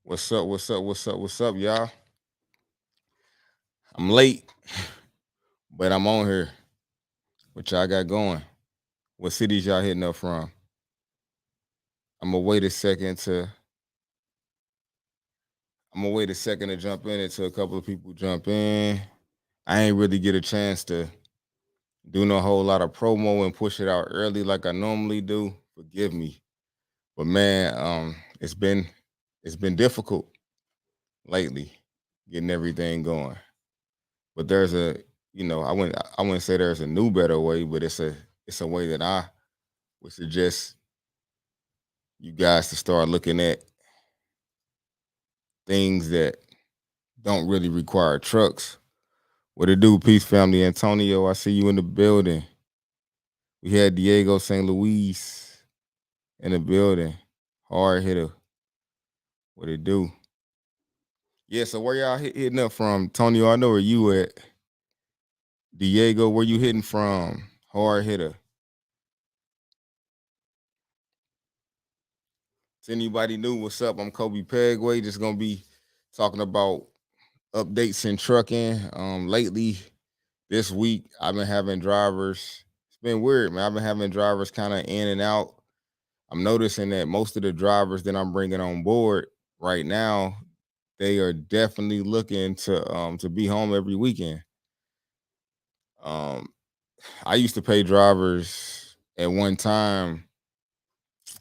What's up? What's up? What's up? What's up, y'all? I'm late, but I'm on here. What y'all got going? What cities y'all hitting up from? I'm gonna wait a second to. I'm gonna wait a second to jump in until a couple of people jump in. I ain't really get a chance to do no whole lot of promo and push it out early like I normally do. Forgive me, but man, it's been difficult lately getting everything going. But there's I wouldn't say there's a new better way, but it's a way that I would suggest you guys to start looking at things that don't really require trucks. What it do, peace family? Antonio, I see you in the building. We had Diego St. Luis in the building. Hard hitter. What it do? Yeah, so where y'all hitting up from? Tonio, I know where you at. Diego, where you hitting from? Hard hitter. To anybody new, what's up? I'm Coby Pegway. Just gonna be talking about updates in trucking. Lately, this week, I've been having drivers. It's been weird, man. I've been having drivers kind of in and out. I'm noticing that most of the drivers that I'm bringing on board right now, they are definitely looking to be home every weekend. Um, I used to pay drivers at one time.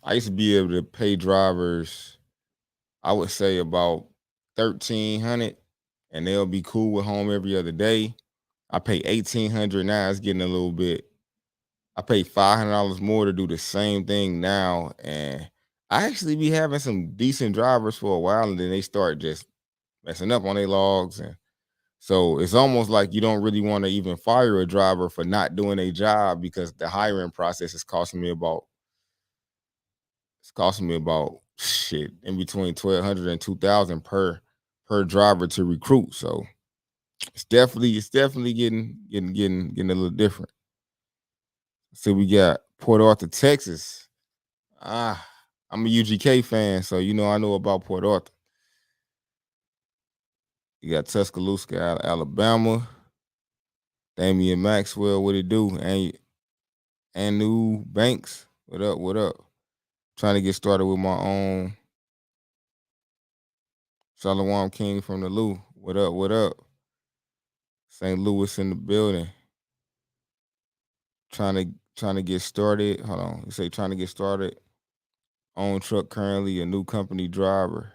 I used to be able to pay drivers, I would say about 1,300, and they'll be cool with home every other day. I pay 1,800 now. It's getting a little bit. I pay $500 more to do the same thing now, and I actually be having some decent drivers for a while, and then they start just messing up on their logs, and so it's almost like you don't really want to even fire a driver for not doing a job because the hiring process is costing me about shit in between 1,200 and 2,000 per driver to recruit. So it's definitely getting a little different. So we got Port Arthur, Texas. Ah, I'm a UGK fan, so I know about Port Arthur. You got Tuscaloosa, Alabama. Damian Maxwell, what it do? And New Banks, what up? What up? Trying to get started with my own Shalom King from the Lou. What up? What up? St. Louis in the building. Trying to get started. Hold on. You say trying to get started. Own truck currently, a new company driver.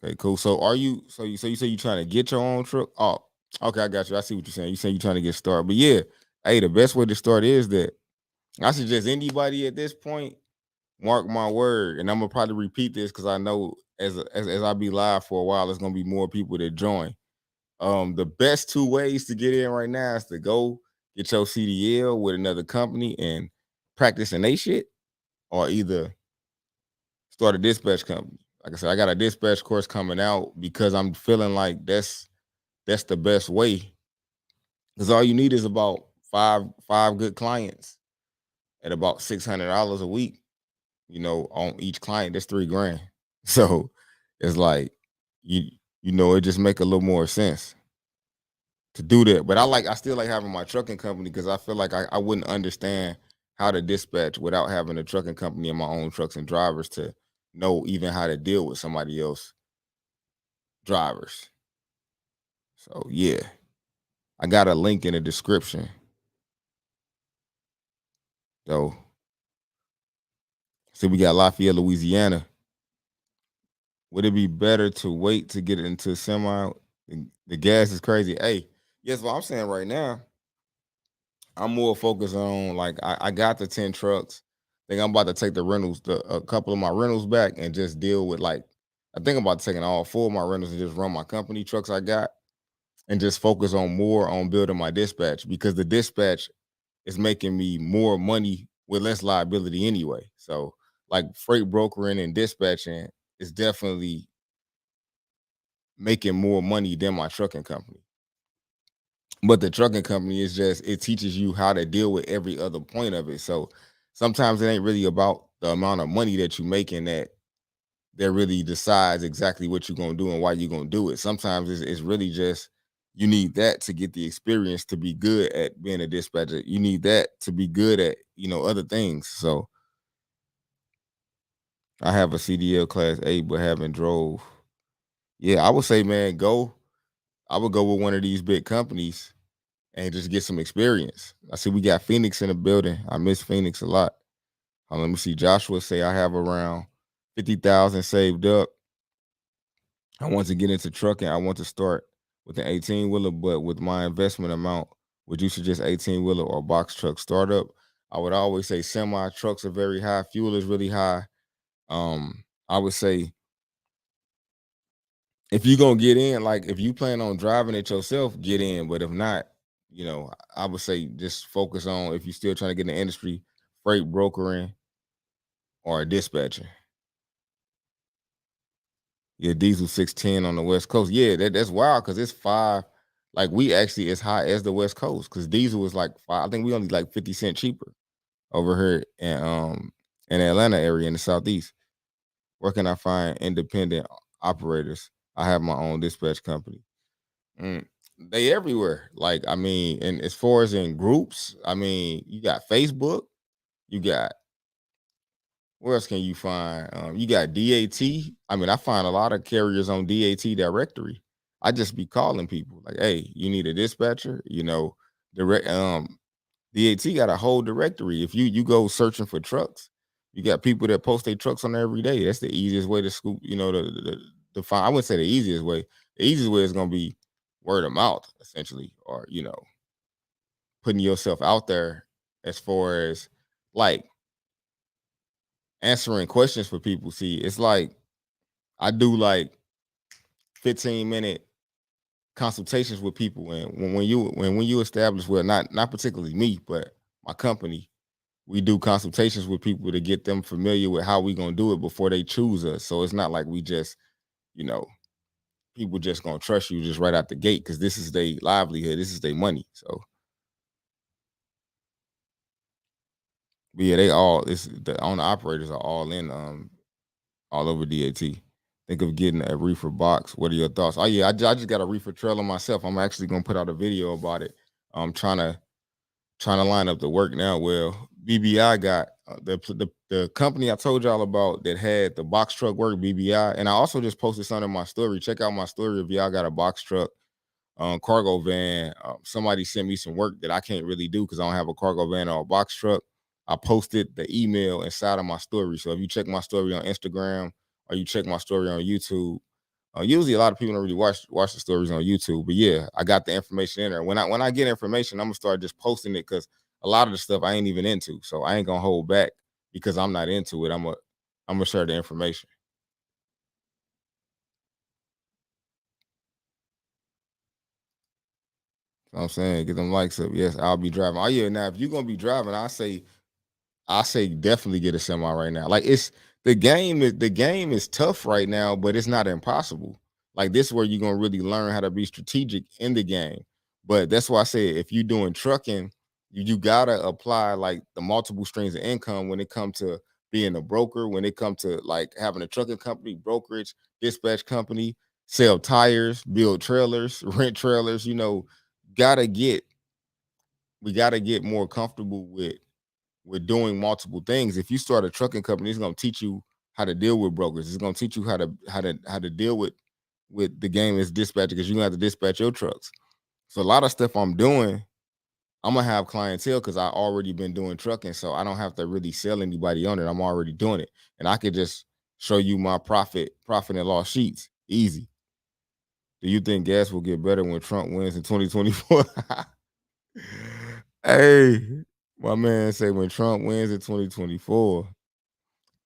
Okay, cool. So are you? So you say you trying to get your own truck? Oh, okay, I got you. I see what you're saying. You saying you trying to get started, but yeah, hey, the best way to start is that I suggest anybody at this point. Mark my word, and I'm gonna probably repeat this because I know as I be live for a while, there's gonna be more people that join. The best two ways to get in right now is to go get your CDL with another company and practice in they shit, or either start a dispatch company. Like I said, I got a dispatch course coming out because I'm feeling like that's the best way. Because all you need is about five good clients at about $600 a week. On each client, that's $3,000. So it's like you it just make a little more sense to do that. But I still like having my trucking company because I feel like I wouldn't understand how to dispatch without having a trucking company and my own trucks and drivers to know even how to deal with somebody else drivers. So yeah, I got a link in the description. So we got Lafayette, Louisiana. Would it be better to wait to get into semi? The gas is crazy. Hey, yes, what I'm saying right now, I'm more focused on like I got the 10 trucks. I think I'm about to take a couple of my rentals back and just deal with like I think I'm about taking all four of my rentals and just run my company trucks I got and just focus on more on building my dispatch because the dispatch is making me more money with less liability anyway. So like freight brokering and dispatching is definitely making more money than my trucking company. But the trucking company is just it teaches you how to deal with every other point of it. So sometimes it ain't really about the amount of money that you make in that that really decides exactly what you're gonna do and why you're gonna do it. Sometimes it's really just you need that to get the experience to be good at being a dispatcher. You need that to be good at, other things. So I have a CDL class 8, but haven't drove. Yeah, I would say, man, go. I would go with one of these big companies and just get some experience. I see we got Phoenix in the building. I miss Phoenix a lot. Let me see. Joshua say I have around 50,000 saved up. I want to get into trucking. I want to start with an 18 wheeler, but with my investment amount, would you suggest 18 wheeler or box truck startup? I would always say semi trucks are very high. Fuel is really high. I would say if you're gonna get in, like if you plan on driving it yourself, get in. But if not, I would say just focus on if you're still trying to get in the industry, freight brokering or a dispatcher. Yeah, diesel 610 on the West Coast. Yeah, that's wild because it's five. Like we actually as high as the West Coast because diesel was like five. I think we only like 50 cents cheaper over here in the Atlanta area in the southeast. Where can I find independent operators? I have my own dispatch company. Mm, they everywhere. Like I mean, and as far as in groups, I mean, you got Facebook, you got where else can you find? You got DAT. I mean, I find a lot of carriers on DAT directory. I just be calling people like, "Hey, you need a dispatcher?" Direct. DAT got a whole directory. If you go searching for trucks, you got people that post their trucks on there every day. That's the easiest way to scoop. To find. I wouldn't say the easiest way. The easiest way is gonna be word of mouth, essentially, or putting yourself out there as far as like answering questions for people. See, it's like I do like 15-minute consultations with people, and when you establish, well, not particularly me, but my company, we do consultations with people to get them familiar with how we gonna do it before they choose us. So it's not like we just, you know, people just gonna trust you just right out the gate because this is their livelihood, this is their money. So, but yeah, they all it's the owner operators are all in all over DAT. Think of getting a reefer box. What are your thoughts? Oh yeah, I just got a reefer trailer myself. I'm actually gonna put out a video about it. I'm trying to line up the work now. Well, BBI got the company I told y'all about that had the box truck work, BBI, and I also just posted something in my story. Check out my story if y'all got a box truck, cargo van. Somebody sent me some work that I can't really do because I don't have a cargo van or a box truck. I posted the email inside of my story. So if you check my story on Instagram or you check my story on YouTube, usually a lot of people don't really watch the stories on YouTube. But yeah, I got the information in there. When I get information, I'm gonna start just posting it because a lot of the stuff I ain't even into. So I ain't gonna hold back because I'm not into it. I'm gonna share the information. You know what I'm saying? Get them likes up. Yes, I'll be driving. Oh yeah, now if you're gonna be driving, I say definitely get a semi right now. Like it's the game is tough right now, but it's not impossible. Like this is where you're gonna really learn how to be strategic in the game. But that's why I say if you're doing trucking, you gotta apply like the multiple streams of income when it comes to being a broker, when it comes to like having a trucking company, brokerage, dispatch company, sell tires, build trailers, rent trailers, gotta get we gotta get more comfortable with doing multiple things. If you start a trucking company, it's gonna teach you how to deal with brokers. It's gonna teach you how to deal with the game as dispatcher because you're gonna have to dispatch your trucks. So a lot of stuff I'm doing, I'm gonna have clientele because I already been doing trucking, so I don't have to really sell anybody on it. I'm already doing it, and I could just show you my profit and loss sheets. Easy. Do you think gas will get better when Trump wins in 2024? Hey, my man say when Trump wins in 2024.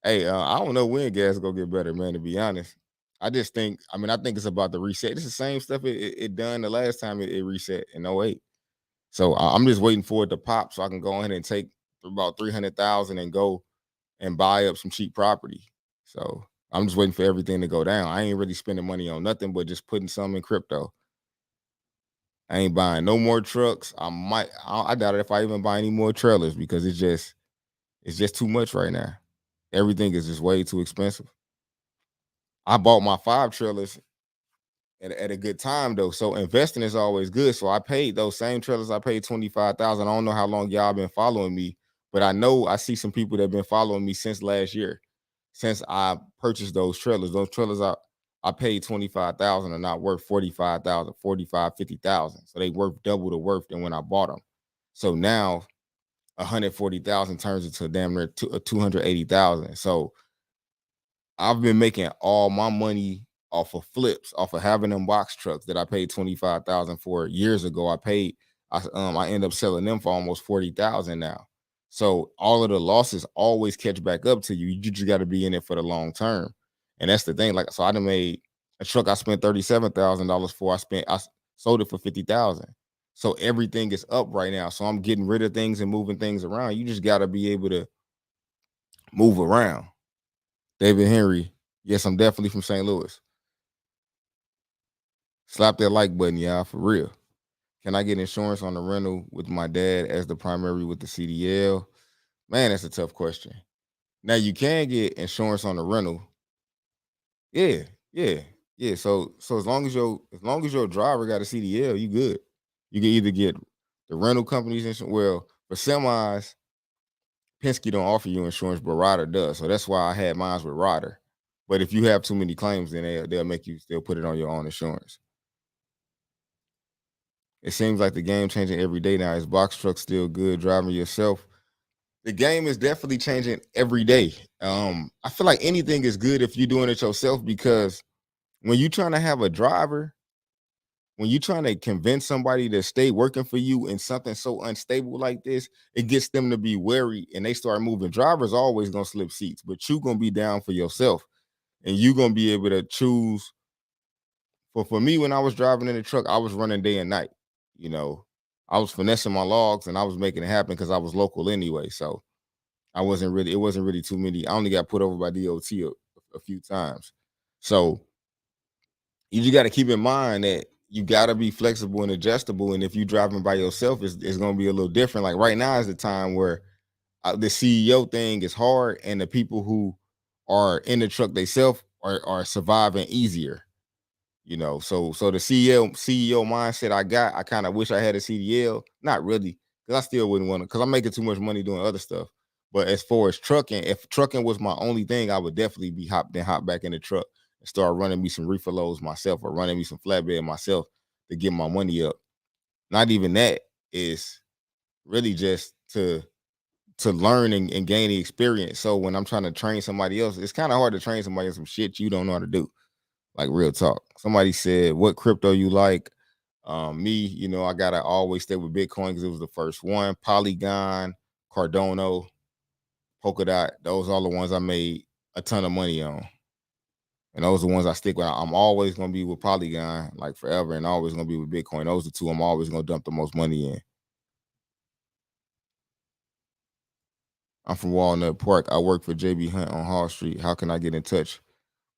Hey, I don't know when gas is gonna get better, man. To be honest, I just think. I mean, I think it's about the reset. It's the same stuff it done the last time it reset in '08. So I'm just waiting for it to pop so I can go ahead and take about 300,000 and go and buy up some cheap property. So I'm just waiting for everything to go down. I ain't really spending money on nothing but just putting some in crypto. I ain't buying no more trucks. I doubt it if I even buy any more trailers because it's just too much right now. Everything is just way too expensive. I bought my 5 trailers at a good time though. So investing is always good. So I paid those same trailers. I paid 25,000. I don't know how long y'all been following me, but I know I see some people that have been following me since last year, since I purchased those trailers. Those trailers I paid 25,000 are not worth 45,000, 45, 50,000. So they worth double the worth than when I bought them. So now 140,000 turns into damn near 280,000. So I've been making all my money off of flips, off of having them box trucks that I paid 25,000 for years ago. I end up selling them for almost 40,000 now. So all of the losses always catch back up to you. You just got to be in it for the long term. And that's the thing. Like, so I done made a truck I spent $37,000 for. Sold it for 50,000. So everything is up right now. So I'm getting rid of things and moving things around. You just got to be able to move around. David Henry. Yes, I'm definitely from St. Louis. Slap that like button, y'all, for real. Can I get insurance on the rental with my dad as the primary with the CDL? Man, that's a tough question. Now you can get insurance on the rental. Yeah, yeah, yeah. So as long as your driver got a CDL, you good. You can either get the rental company's insurance. Well, for semis, Penske don't offer you insurance, but Ryder does. So that's why I had mine with Ryder. But if you have too many claims, then they'll make you still put it on your own insurance. It seems like the game changing every day now. Is box truck still good driving yourself? The game is definitely changing every day. I feel like anything is good if you're doing it yourself, because when you're trying to have a driver, when you're trying to convince somebody to stay working for you in something so unstable like this, it gets them to be wary and they start moving. Drivers always gonna slip seats, but you're gonna be down for yourself and you're gonna be able to choose. For me, when I was driving in the truck, I was running day and night. You know, I was finessing my logs and I was making it happen because I was local anyway. So it wasn't really too many. I only got put over by DOT a few times. So you just got to keep in mind that you got to be flexible and adjustable. And if you're driving by yourself, it's going to be a little different. Like right now is the time where the CEO thing is hard, and the people who are in the truck themselves are surviving easier. So the CEO mindset I kind of wish I had a CDL. Not really, because I still wouldn't want to, because I'm making too much money doing other stuff. But as far as trucking, if trucking was my only thing, I would definitely be hop back in the truck and start running me some reefer loads myself, or running me some flatbed myself to get my money up. Not even that, is really just to learn and gain the experience. So when I'm trying to train somebody else, it's kind of hard to train somebody on some shit you don't know how to do. Like, real talk. Somebody said, what crypto you like? Me, I gotta always stay with Bitcoin because it was the first one. Polygon, Cardano, Polkadot, those are the ones I made a ton of money on. And those are the ones I stick with. I'm always gonna be with Polygon like forever, and always gonna be with Bitcoin. Those are the two I'm always gonna dump the most money in. I'm from Walnut Park. I work for JB Hunt on Hall Street. How can I get in touch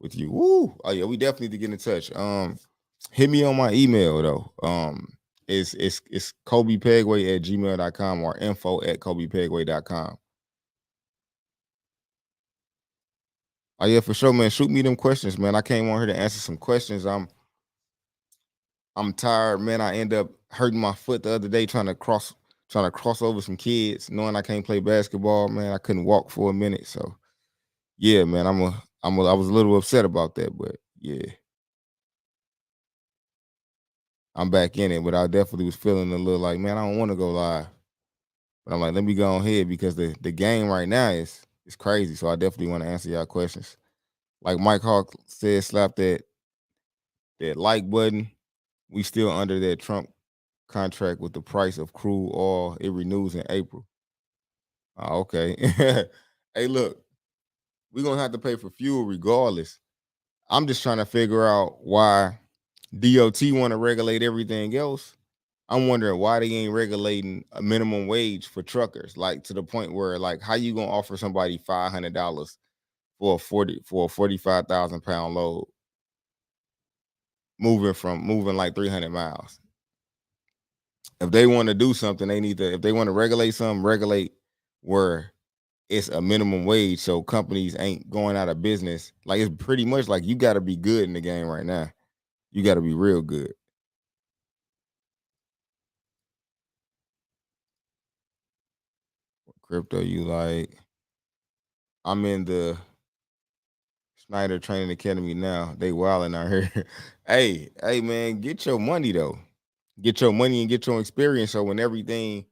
with you? Woo! Oh yeah, we definitely need to get in touch. Hit me on my email though. It's CobyPegway@gmail.com or info@CobyPegway.com. Oh yeah, for sure, man. Shoot me them questions, man. I came on here to answer some questions. I'm tired, man. I end up hurting my foot the other day trying to cross over some kids, knowing I can't play basketball, man. I couldn't walk for a minute. So yeah, man, I was a little upset about that, but yeah, I'm back in it. But I definitely was feeling a little like, man, I don't want to go live. But I'm like, let me go on ahead because the game right now is crazy. So I definitely want to answer y'all questions. Like Mike Hawk said, slap that like button. We still under that Trump contract with the price of crude oil. It renews in April. Okay. Hey, look, we're gonna have to pay for fuel regardless. I'm just trying to figure out why DOT want to regulate everything else. I'm wondering why they ain't regulating a minimum wage for truckers, like to the point where, like, how you gonna offer somebody $500 for a 45,000 pound load, moving like 300 miles? If they want to do something, they need to. If they want to regulate something, regulate where it's a minimum wage, so companies ain't going out of business. Like it's pretty much like you got to be good in the game right now. You got to be real good. Crypto, you like? I'm in the Snyder Training Academy now. They wilding out here. Hey, man, get your money though. Get your money and get your experience. So when everything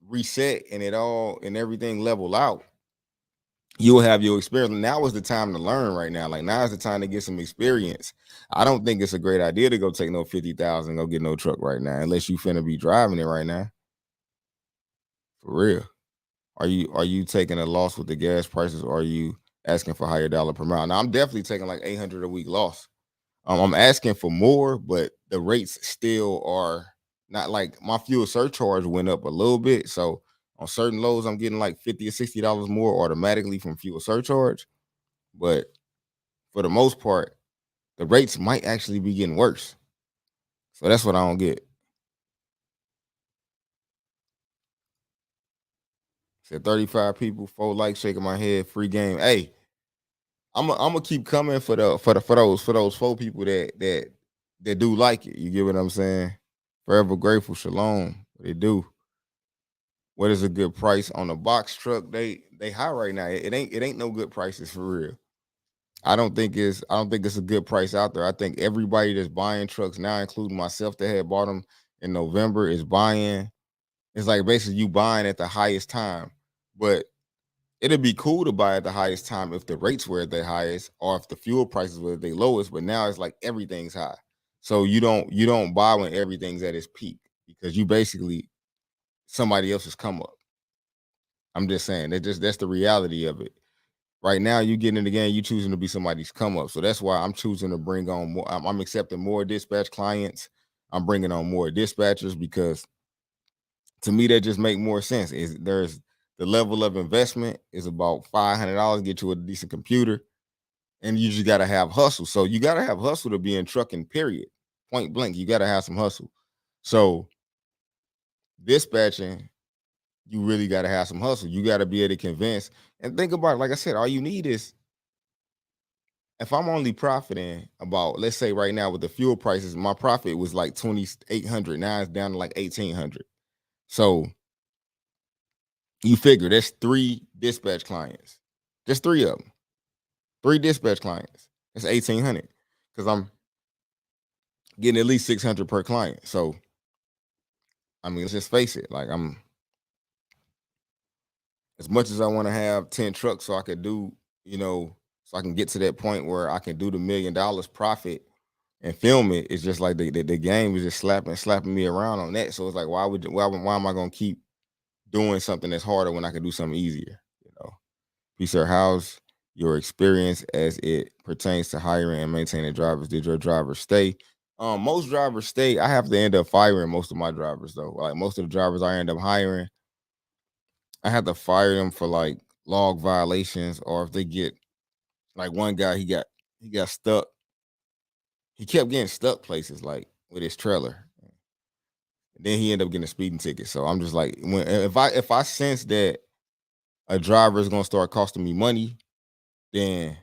reset and it all and everything level out, you'll have your experience. Now is the time to learn right now. Like now is the time to get some experience. I don't think it's a great idea to go take no 50,000, go get no truck right now, unless you finna be driving it right now. For real. Are you taking a loss with the gas prices, or are you asking for higher dollar per mile? Now I'm definitely taking like 800 a week loss. I'm asking for more, but the rates still are not like my fuel surcharge went up a little bit. So on certain loads, I'm getting like $50 or $60 more automatically from fuel surcharge. But for the most part, the rates might actually be getting worse. So that's what I don't get. Said 35 people, 4 likes, shaking my head, free game. Hey, I'm gonna keep coming for those 4 people that do like it. You get what I'm saying? Forever grateful, shalom. They do. What is a good price on a box truck? They high right now. It ain't no good prices for real. I don't think it's a good price out there. I think everybody that's buying trucks now, including myself that had bought them in November, is buying. It's like basically you buying at the highest time. But it'd be cool to buy at the highest time if the rates were at their highest or if the fuel prices were at their lowest. But now it's like everything's high. So you don't buy when everything's at its peak because you basically somebody else's come up. I'm just saying that's the reality of it. Right now, you getting in the game, you choosing to be somebody's come up. So that's why I'm choosing to bring on more. I'm accepting more dispatch clients. I'm bringing on more dispatchers because to me that just make more sense. Is there's the level of investment is about $500 get you a decent computer, and you just gotta have hustle. So you gotta have hustle to be in trucking. Period. Point blank, you gotta have some hustle. So dispatching, you really gotta have some hustle. You gotta be able to convince and think about it. Like I said, all you need is if I'm only profiting about, let's say right now with the fuel prices, my profit was like 2,800. Now it's down to like 1,800. So you figure there's 3 dispatch clients. Just 3 of them. 3 dispatch clients. That's 1,800. Because I'm getting at least 600 per client. So I mean, let's just face it. Like I'm as much as I want to have 10 trucks so I could do, so I can get to that point where I can do the $1 million profit and film it. It's just like the game is just slapping me around on that. So it's like, why am I gonna keep doing something that's harder when I can do something easier? You know, Peace, sir. How's your experience as it pertains to hiring and maintaining drivers? Did your drivers stay? Most drivers stay. I have to end up firing most of my drivers though. Like most of the drivers I end up hiring, I have to fire them for like log violations, or if they get like one guy, he got stuck. He kept getting stuck places like with his trailer. Then he ended up getting a speeding ticket. So I'm just like, if I sense that a driver is gonna start costing me money, then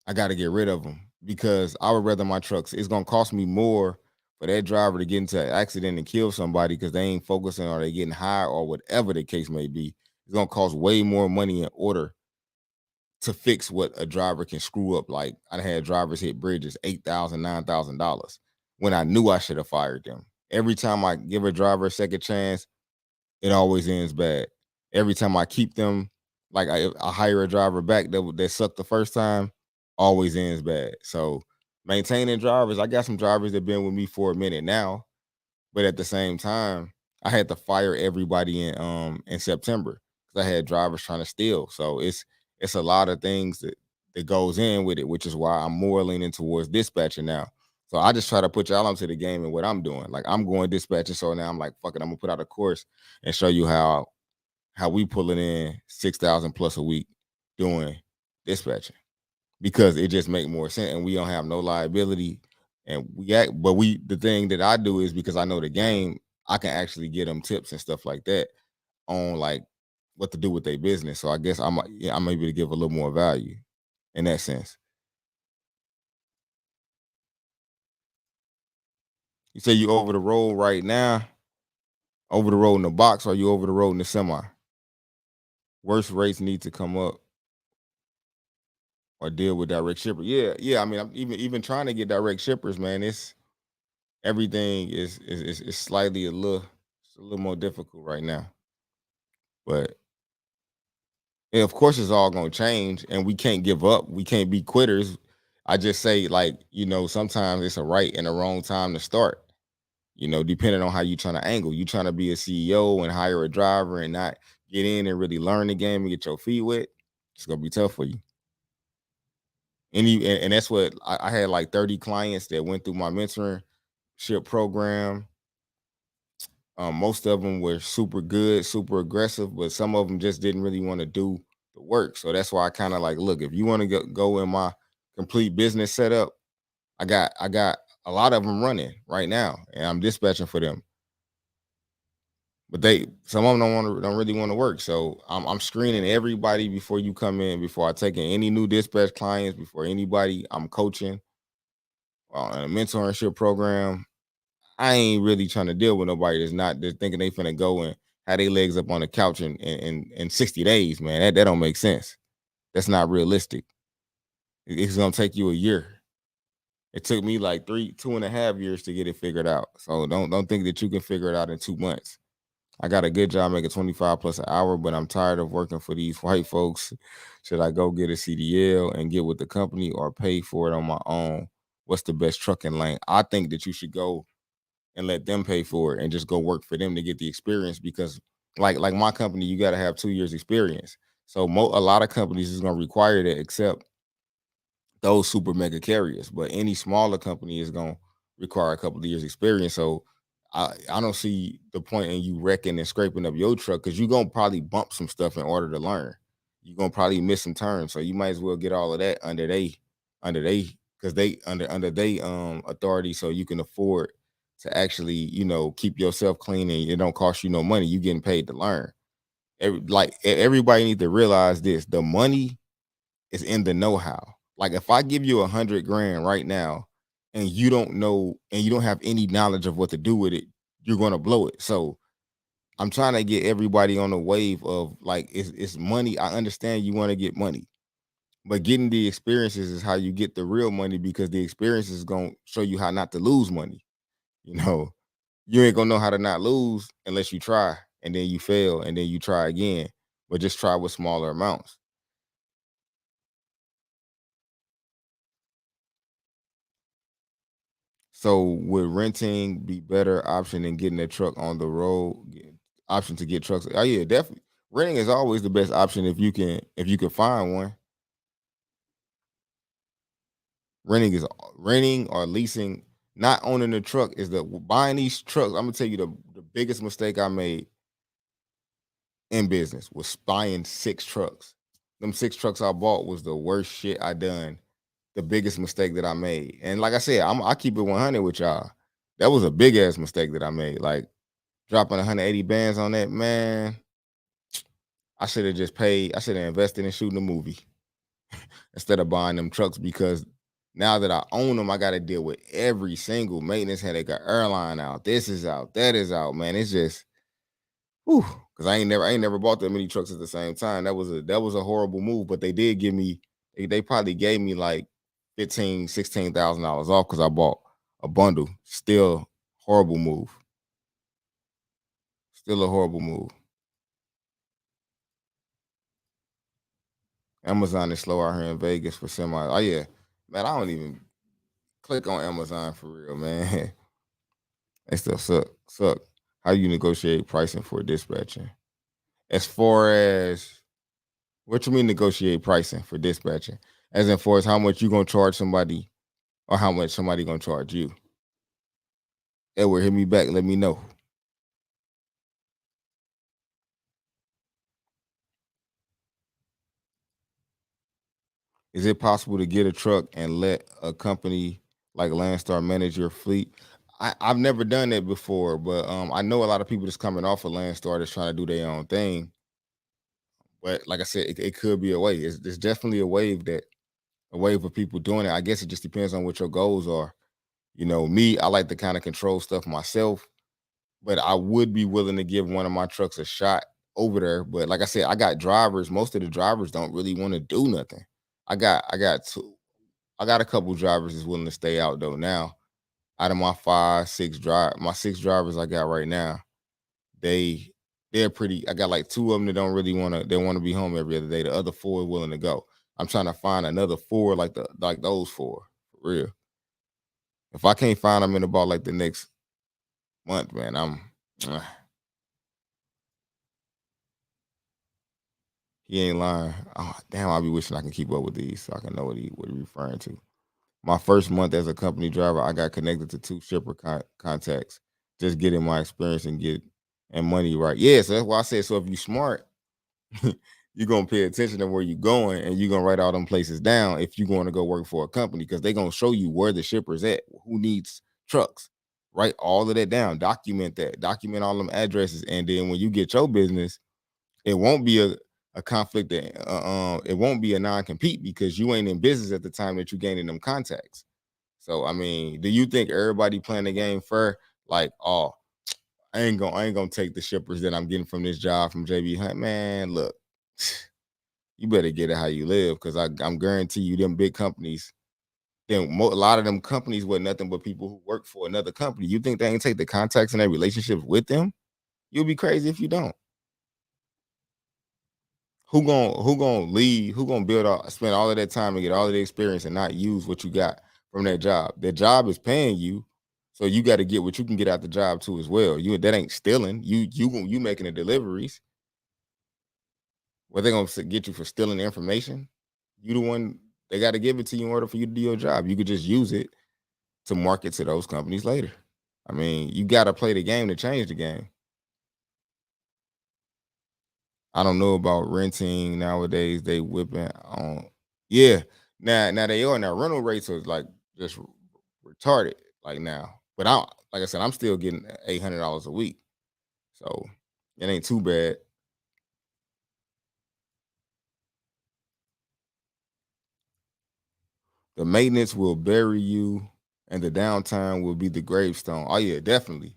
I got to get rid of them because I would rather my trucks. It's gonna cost me more for that driver to get into an accident and kill somebody because they ain't focusing or they getting high or whatever the case may be. It's gonna cost way more money in order to fix what a driver can screw up. Like I had drivers hit bridges $8,000, $9,000 when I knew I should have fired them. Every time I give a driver a second chance, it always ends bad. Every time I keep them, like I hire a driver back that sucked the first time, always ends bad. So maintaining drivers, I got some drivers that been with me for a minute now, but at the same time, I had to fire everybody in September because I had drivers trying to steal. So it's a lot of things that goes in with it, which is why I'm more leaning towards dispatching now. So I just try to put y'all onto the game and what I'm doing. Like I'm going dispatching. So now I'm like, fuck it, I'm gonna put out a course and show you how we pulling in 6,000 plus a week doing dispatching because it just make more sense and we don't have no liability and but the thing that I do is because I know the game, I can actually get them tips and stuff like that on like what to do with their business. So I guess I'm able to give a little more value in that sense. You say you over the road right now, over the road in the box, or you over the road in the semi? Worst rates need to come up or deal with direct shipper. Yeah, yeah. I mean, I'm even trying to get direct shippers, man. It's everything is slightly a little more difficult right now. But and of course, it's all gonna change, and we can't give up. We can't be quitters. I just say, like, sometimes it's a right and a wrong time to start. Depending on how you trying to angle. You trying to be a CEO and hire a driver and not get in and really learn the game and get your feet wet. It's gonna be tough for you. And that's what I had, like 30 clients that went through my mentorship program. Most of them were super good, super aggressive, but some of them just didn't really want to do the work. So that's why I kind of like, look, if you want to go in my complete business setup, I got a lot of them running right now, and I'm dispatching for them. But some of them don't really want to work. So I'm screening everybody before you come in, before I take in any new dispatch clients, before anybody I'm coaching in a mentorship program. I ain't really trying to deal with nobody that's not just thinking they finna go and have their legs up on the couch in 60 days, man. That don't make sense. That's not realistic. It's gonna take you a year. It took me like 2.5 years to get it figured out. So don't think that you can figure it out in 2 months. I got a good job making 25 plus an hour, but I'm tired of working for these white folks. Should I go get a CDL and get with the company or pay for it on my own? What's the best trucking lane? I think that you should go and let them pay for it and just go work for them to get the experience, because like my company, you got to have 2 years experience. So a lot of companies is going to require that, except those super mega carriers. But any smaller company is going to require a couple of years experience. So I don't see the point in you wrecking and scraping up your truck, because you're going to probably bump some stuff in order to learn. You're going to probably miss some turns. So you might as well get all of that under they because they under they authority, so you can afford to actually keep yourself clean, and it don't cost you no money. You getting paid to learn. Everybody need to realize this: the money is in the know-how. Like, if I give you 100 grand right now and you don't know and you don't have any knowledge of what to do with it, you're gonna blow it. So I'm trying to get everybody on the wave of, like, it's money. I understand you want to get money, but getting the experiences is how you get the real money, because the experience is gonna show you how not to lose money. You know, you ain't gonna know how to not lose unless you try, and then you fail, and then you try again. But just try with smaller amounts. So would renting be better option than getting a truck on the road? Option to get trucks? Oh yeah, definitely. Renting is always the best option if you can find one. Renting or leasing, not owning the truck is the buying these trucks. I'm gonna tell you the biggest mistake I made in business was buying 6 trucks. Them 6 trucks I bought was the worst shit I done. The biggest mistake that I made. And like I said, I keep it 100 with y'all. That was a big ass mistake that I made. Like, dropping 180 bands on that, man. I should have just paid. I should have invested in shooting a movie instead of buying them trucks, because now that I own them, I got to deal with every single maintenance headache. Got airline out. This is out. That is out, man. It's just, whew. Because I ain't never bought that many trucks at the same time. That was a horrible move. But they did give me. They probably gave me like 16,000 off because I bought a bundle. Still horrible move. Still a horrible move. Amazon is slow out here in Vegas for semi. Oh yeah, man. I don't even click on Amazon for real, man. They still suck. How you negotiate pricing for dispatching? As far as what you mean negotiate pricing for dispatching? As in far as how much you gonna charge somebody or how much somebody gonna charge you? Edward, hit me back. Let me know. Is it possible to get a truck and let a company like Landstar manage your fleet? I've never done that before, but I know a lot of people that's coming off of Landstar that's trying to do their own thing. But like I said, it could be a wave. It's definitely a wave of people doing it. I guess it just depends on what your goals are. Me, I like to kind of control stuff myself, but I would be willing to give one of my trucks a shot over there. But like I said, I got drivers. Most of the drivers don't really want to do nothing. I got a couple drivers that's willing to stay out though now. Out of my my six drivers I got right now, they they're pretty. I got like two of them that don't really want to. They want to be home every other day. The other four are willing to go. I'm trying to find another four like those four for real. If I can't find them in about like the next month, man, he ain't lying. Oh, damn, I'll be wishing I can keep up with these so I can know what he referring to. My first month as a company driver, I got connected to two shipper contacts, just getting my experience and money right. Yeah, so that's why I said, so if you smart, you're gonna pay attention to where you're going and you're gonna write all them places down if you're going to go work for a company because they're gonna show you where the shipper's at, who needs trucks. Write all of that down, document that, document all them addresses, and then when you get your business, it won't be a conflict it won't be a non-compete because you ain't in business at the time that you gaining them contacts. So I mean, do you think everybody playing the game fair? Like, oh, I ain't gonna take the shippers that I'm getting from this job from JB Hunt. Man, look, you better get it how you live because I'm guarantee you them big companies. Then a lot of them companies with nothing but people who work for another company. You think they ain't take the contacts and their relationships with them? You'll be crazy if you don't. Who gonna leave? Who gonna spend all of that time and get all of the experience and not use what you got from that job? That job is paying you, so you got to get what you can get out the job too as well. That ain't stealing. You making the deliveries. What they gonna get you for stealing the information? You the one they got to give it to you in order for you to do your job. You could just use it to market to those companies later. I mean, you got to play the game to change the game. I don't know about renting nowadays. They whipping on, yeah. Now they are now rental rates are like just retarded like now. But like I said, I'm still getting $800 a week, so it ain't too bad. The maintenance will bury you, and the downtime will be the gravestone. Oh yeah, definitely.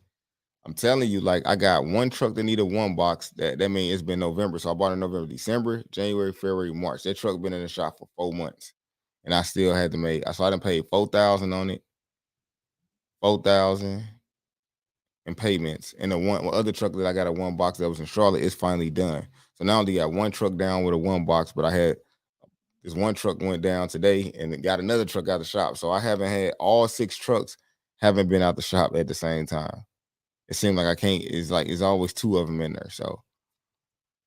I'm telling you, like I got one truck that needed one box. That means it's been November, so I bought it in November, December, January, February, March. That truck been in the shop for 4 months, and I still had to make. So I done paid 4,000 on it, 4,000 in payments, and the one other truck that I got a one box that was in Charlotte is finally done. So now I only got one truck down with a one box, but I had this one truck went down today, and it got another truck out of the shop. So I haven't had all six trucks haven't been out the shop at the same time. It seems like I can't. It's like it's always two of them in there. So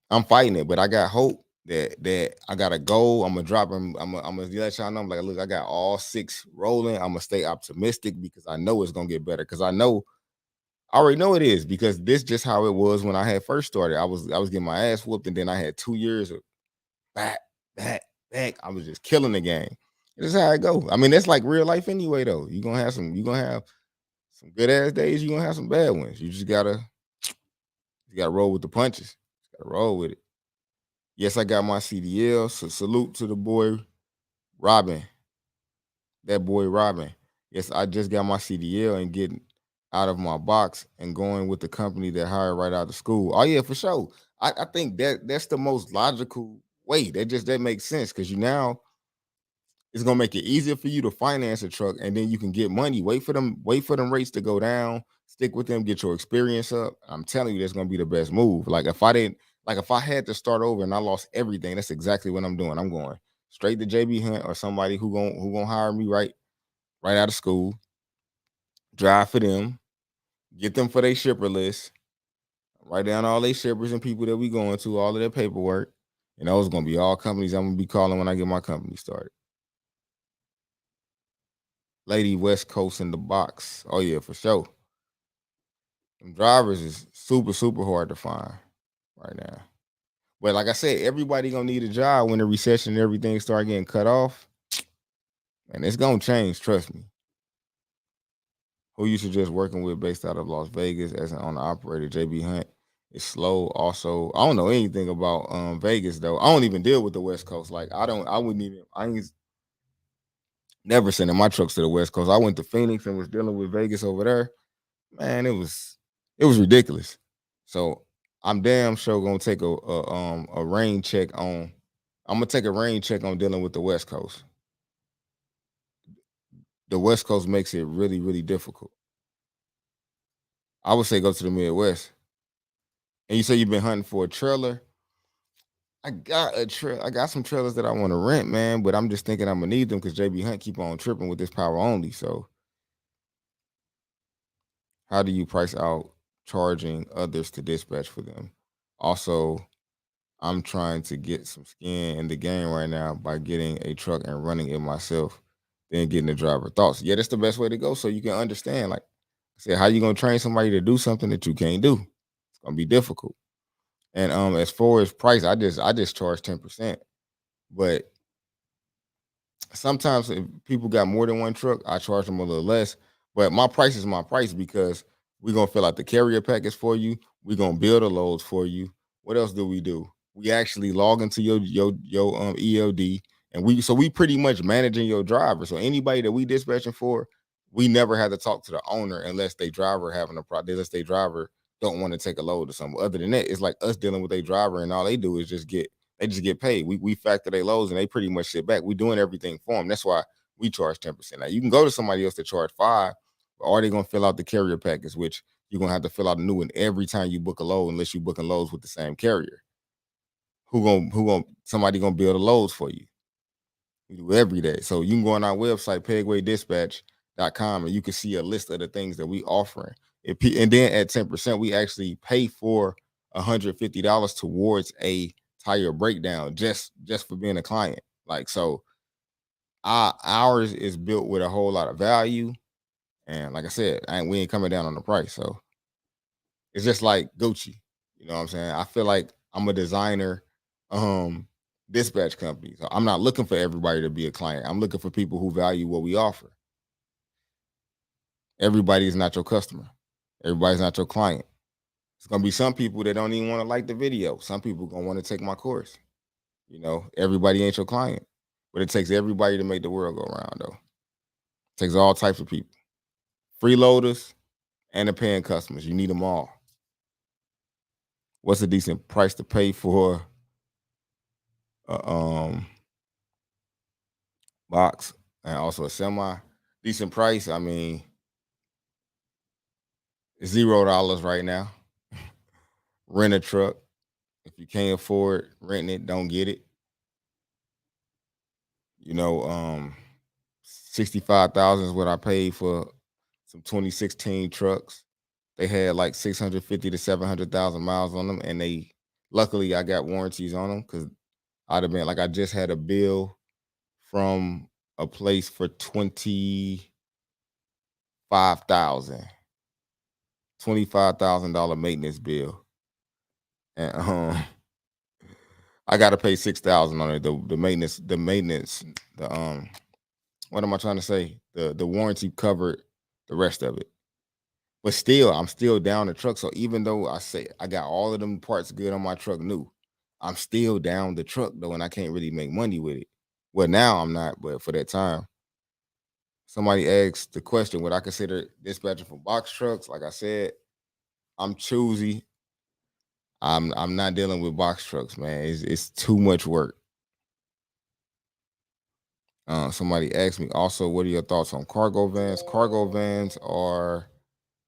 I'm fighting it, but I got hope that I got a goal. I'm gonna drop them. I'm gonna let y'all know. I'm like, look, I got all six rolling. I'm gonna stay optimistic because I know it's gonna get better. Because I already know it is because this just how it was when I had first started. I was getting my ass whooped, and then I had 2 years of back, back, back. I was just killing the game. This is how it go. I mean, that's like real life anyway, though. You gonna have some good ass days. You gonna have some bad ones. You gotta roll with the punches. You gotta roll with it. Yes, I got my CDL. So salute to the boy Robin. That boy Robin. Yes, I just got my CDL and getting out of my box and going with the company that hired right out of school. Oh yeah, for sure. I think that's the most logical way. That makes sense because you now it's gonna make it easier for you to finance a truck, and then you can get money. Wait for them rates to go down, stick with them, get your experience up. I'm telling you, that's gonna be the best move. If I had to start over and I lost everything, that's exactly what I'm doing. I'm going straight to JB Hunt or somebody who gonna hire me right out of school, drive for them, get them for their shipper list, write down all their shippers and people that we going to, all of their paperwork. And those gonna be all companies I'm gonna be calling when I get my company started. Lady West Coast in the box. Oh yeah, for sure. Them drivers is super, super hard to find right now. But like I said, everybody gonna need a job when the recession and everything start getting cut off. And it's gonna change, trust me. Who you suggest working with based out of Las Vegas as an owner operator, JB Hunt. It's slow. Also, I don't know anything about Vegas though. I don't even deal with the West Coast. Like I wouldn't even. I ain't never sending my trucks to the West Coast. I went to Phoenix and was dealing with Vegas over there. Man, it was ridiculous. So I'm damn sure gonna take a rain check on. I'm gonna take a rain check on dealing with the West Coast. The West Coast makes it really, really difficult. I would say go to the Midwest. And you say you've been hunting for a trailer. I got some trailers that I want to rent, man, but I'm just thinking I'm gonna need them because JB Hunt keep on tripping with this power only. So how do you price out charging others to dispatch for them? Also, I'm trying to get some skin in the game right now by getting a truck and running it myself, then getting the driver thoughts. Yeah, that's the best way to go so you can understand. Like I said, how you gonna train somebody to do something that you can't do? It's gonna be difficult. And as far as price, I just charge 10%. But sometimes if people got more than one truck, I charge them a little less. But my price is my price because we're gonna fill out the carrier package for you. We're gonna build the loads for you. What else do we do? We actually log into your ELD, and we pretty much managing your driver. So anybody that we dispatching for, we never have to talk to the owner unless they driver having a problem, unless they driver don't want to take a load or something. Other than that, it's like us dealing with a driver, and all they do is just get paid. We factor their loads and they pretty much sit back. We doing everything for them. That's why we charge 10%. Now you can go to somebody else to charge 5, but are they gonna fill out the carrier package, which you're gonna have to fill out a new one every time you book a load, unless you booking loads with the same carrier. Who gonna somebody gonna build the loads for you? We do every day. So you can go on our website, pegwaydispatch.com, and you can see a list of the things that we offering. And then at 10%, we actually pay for $150 towards a tire breakdown just for being a client. Like so, ours is built with a whole lot of value. And like I said, we ain't coming down on the price. So it's just like Gucci. You know what I'm saying? I feel like I'm a designer um dispatch company. So I'm not looking for everybody to be a client. I'm looking for people who value what we offer. Everybody is not your customer. Everybody's not your client. It's gonna be some people that don't even want to like the video. Some people gonna want to take my course. Everybody ain't your client. But it takes everybody to make the world go around though. It takes all types of people. Freeloaders and the paying customers. You need them all. What's a decent price to pay for a box and also a semi? Decent price. I mean, $0 right now. Rent a truck. If you can't afford renting it, don't get it. You know, 65,000 is what I paid for some 2016 trucks. They had like 650 to 700,000 miles on them, and luckily I got warranties on them because I'd have been like I just had a bill from a place for 25,000, $25,000 maintenance bill, and I got to pay 6,000 on it. The maintenance, what am I trying to say? The warranty covered the rest of it. But still, I'm still down the truck. So even though I say I got all of them parts good on my truck new, I'm still down the truck though, and I can't really make money with it. Well, now I'm not, but for that time, somebody asked the question, would I consider dispatching for box trucks? Like I said, I'm choosy. I'm not dealing with box trucks, man. It's too much work. Somebody asked me also, what are your thoughts on cargo vans? Cargo vans are,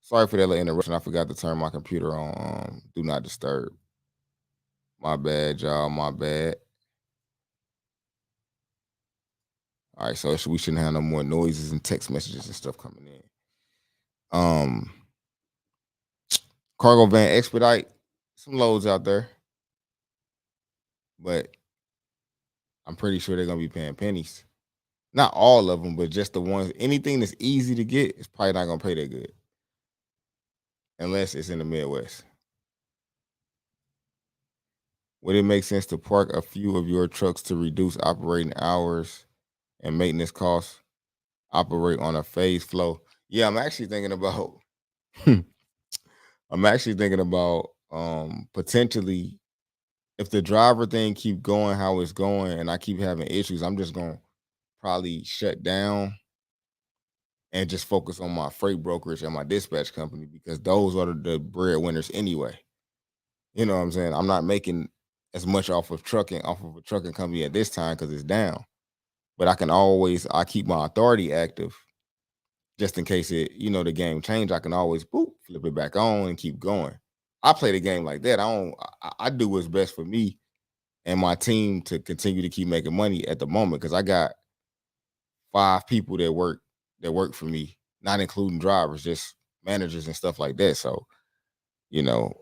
sorry for that little interruption. I forgot to turn my computer on do not disturb. My bad, y'all. My bad. All right, so we shouldn't have no more noises and text messages and stuff coming in. Cargo van expedite, some loads out there, but I'm pretty sure they're gonna be paying pennies. Not all of them, but just the ones. Anything that's easy to get is probably not gonna pay that good, unless it's in the Midwest. Would it make sense to park a few of your trucks to reduce operating hours and maintenance costs? Operate on a phase flow. Yeah, I'm actually thinking about. I'm actually thinking about potentially, if the driver thing keep going how it's going and I keep having issues, I'm just gonna probably shut down and just focus on my freight brokerage and my dispatch company because those are the breadwinners anyway. You know what I'm saying? I'm not making as much off of a trucking company at this time because it's down. But I keep my authority active just in case the game change. I can always boop, flip it back on and keep going. I play the game like that. I do what's best for me and my team to continue to keep making money at the moment because I got 5 people that work for me, not including drivers, just managers and stuff like that. So,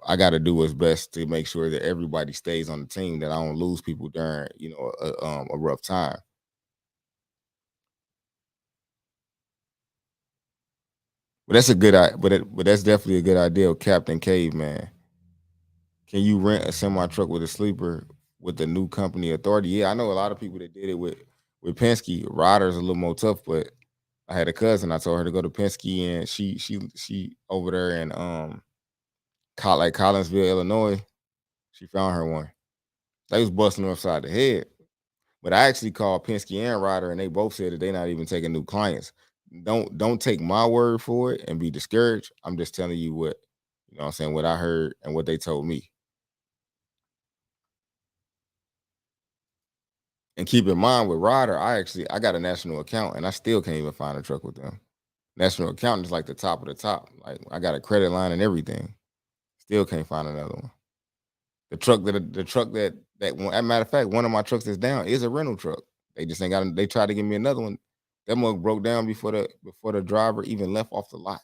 I got to do what's best to make sure that everybody stays on the team, that I don't lose people during, a rough time. But that's a good, but that's definitely a good idea, Captain Caveman. Can you rent a semi truck with a sleeper with the new company authority? Yeah, I know a lot of people that did it with Penske. Riders a little more tough, but I had a cousin. I told her to go to Penske, and she over there in like Collinsville, Illinois. She found her one. They was busting her upside the head. But I actually called Penske and Ryder, and they both said that they're not even taking new clients. Don't take my word for it and be discouraged. I'm just telling you what I'm saying, what I heard and what they told me. And keep in mind with Ryder, I got a national account and I still can't even find a truck with them. National account is like the top of the top. Like I got a credit line and everything. Still can't find another one. The truck that one, as a matter of fact, one of my trucks that's down is a rental truck. They just ain't got. They tried to give me another one. That mug broke down before the driver even left off the lot.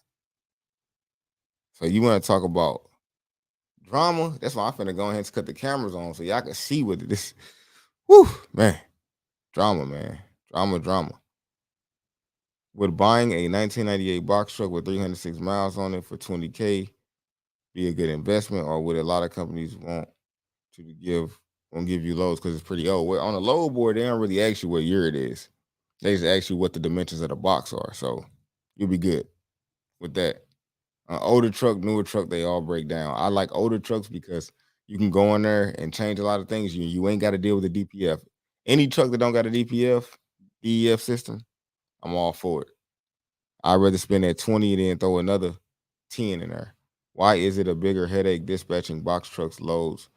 So you want to talk about drama? That's why I'm finna go ahead and cut the cameras on so y'all can see what this. Whew, man, drama, man, drama. Would buying a 1998 box truck with 306 miles on it for 20K be a good investment, or would a lot of companies to give won't give you loads because it's pretty old? Well, on a load board, they don't really ask you what year it is. They just ask you what the dimensions of the box are. So you'll be good with that. Older truck, newer truck, they all break down. I like older trucks because you can go in there and change a lot of things. You ain't got to deal with the DPF. Any truck that don't got a DEF system, I'm all for it. I'd rather spend that 20 than throw another 10 in there. Why is it a bigger headache dispatching box trucks loads?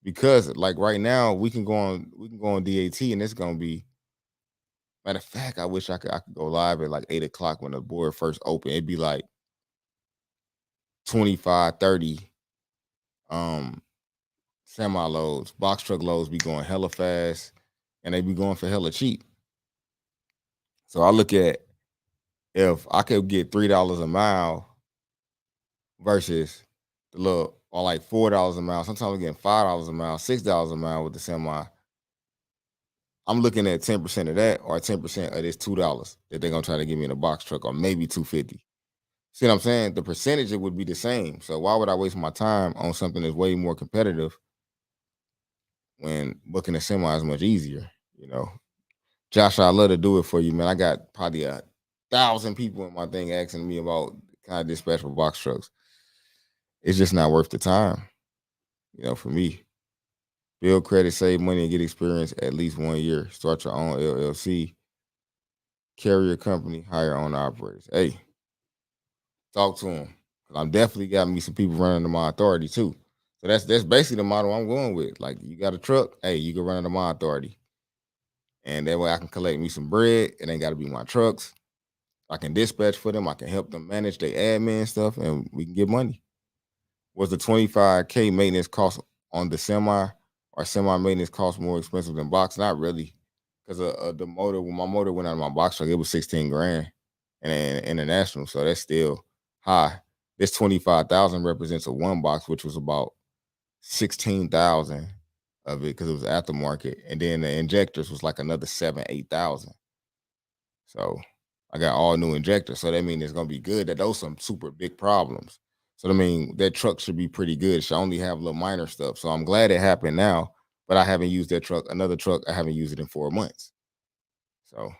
Because like right now we can go on DAT and it's gonna be, matter of fact, I wish I could go live at like 8 o'clock when the board first opened. It'd be like 25, 30 um semi loads, box truck loads be going hella fast and they be going for hella cheap. So I look at, if I could get $3 a mile versus the little, or like $4 a mile. Sometimes I'm getting $5 a mile, $6 a mile with the semi. I'm looking at 10% of that, or 10% of this $2 that they're gonna try to give me in a box truck, or maybe 250. See what I'm saying? The percentage, it would be the same. So why would I waste my time on something that's way more competitive when booking a semi is much easier? You know, Josh, I love to do it for you, man. I got probably 1,000 people in my thing asking me about kind of dispatch for box trucks. It's just not worth the time, for me. Build credit, save money, and get experience at least 1 year. Start your own LLC, carrier company, hire owner operators. Hey, talk to them. I'm definitely got me some people running under my authority too. So that's basically the model I'm going with. Like, you got a truck, hey, you can run under my authority, and that way I can collect me some bread. It ain't got to be my trucks. I can dispatch for them. I can help them manage their admin stuff, and we can get money. Was the 25K maintenance cost on the semi, or semi maintenance cost more expensive than box? Not really, because the motor, when my motor went out of my box truck, it was 16 grand and international, so that's still high. This 25,000 represents a one box, which was about 16,000 of it because it was aftermarket, and then the injectors was like another 7-8,000. So I got all new injectors. So that means it's gonna be good. That those some super big problems. So I mean that truck should be pretty good. It should only have little minor stuff. So I'm glad it happened now, but I haven't used that truck. Another truck, I haven't used it in 4 months. So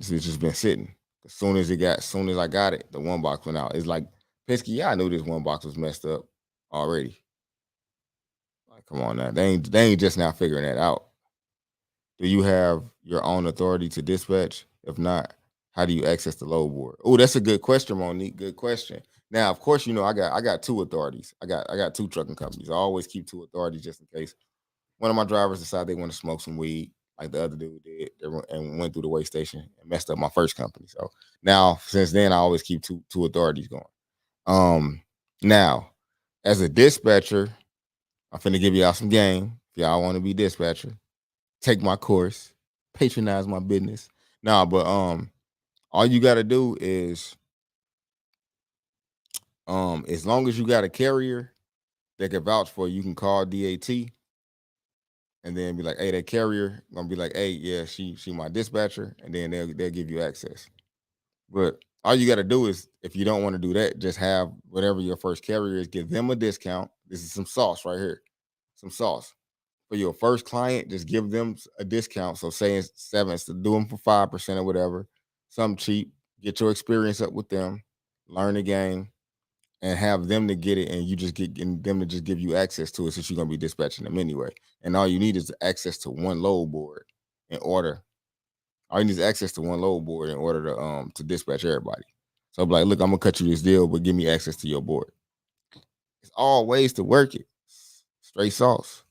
it's just been sitting. As soon as I got it, the one box went out. It's like Penske, yeah, I knew this one box was messed up. already. Like, come on now, they ain't just now figuring that out. Do you have your own authority to dispatch? If not, how do you access the load board? Oh, that's a good question, Monique. Good question. Now, of course, I got two authorities. I got two trucking companies. I always keep two authorities just in case one of my drivers decide they want to smoke some weed, like the other dude did, and went through the weigh station and messed up my first company. So now, since then, I always keep two authorities going. Now, as a dispatcher, I'm finna give y'all some game. If y'all want to be dispatcher, take my course, patronize my business. Nah, but all you gotta do is as long as you got a carrier that can vouch for you, you can call DAT and then be like, hey, that carrier gonna be like, hey, yeah, she my dispatcher, and then they'll give you access. But all you gotta do is, if you don't want to do that, just have whatever your first carrier is, give them a discount. This is some sauce right here. Some sauce. For your first client, just give them a discount. So say it's 7, so do them for 5% or whatever, something cheap. Get your experience up with them, learn the game, and have them to get it, and you just getting them to just give you access to it, since you're gonna be dispatching them anyway. And all you need is access to one load board in order. All you need is access to one load board in order to dispatch everybody. So I'm like, look, I'm gonna cut you this deal, but give me access to your board. It's all ways to work it. Straight sauce.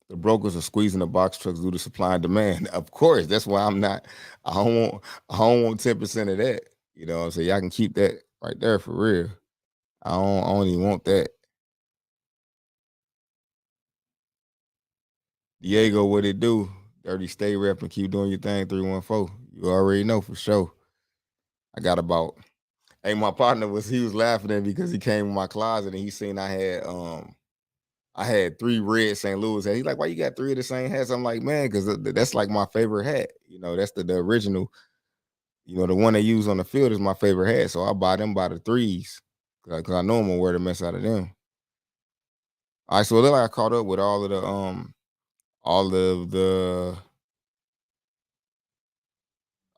The brokers are squeezing the box trucks due to supply and demand. Of course, that's why I'm not. I don't want. I don't want 10% of that. You know what I'm saying? Y'all can keep that right there for real. I don't even want that. Diego, what it do? Dirty stay rep and keep doing your thing. 314. You already know for sure. I got about. Hey, my partner he was laughing at me because he came in my closet and he seen I had 3 red St. Louis hats. He's like, why you got 3 of the same hats? I'm like, man, because that's like my favorite hat. That's the original. The one they use on the field is my favorite hat. So I buy them by the threes. Cause I know I'm gonna wear the mess out of them. All right, so it look like I caught up with all of the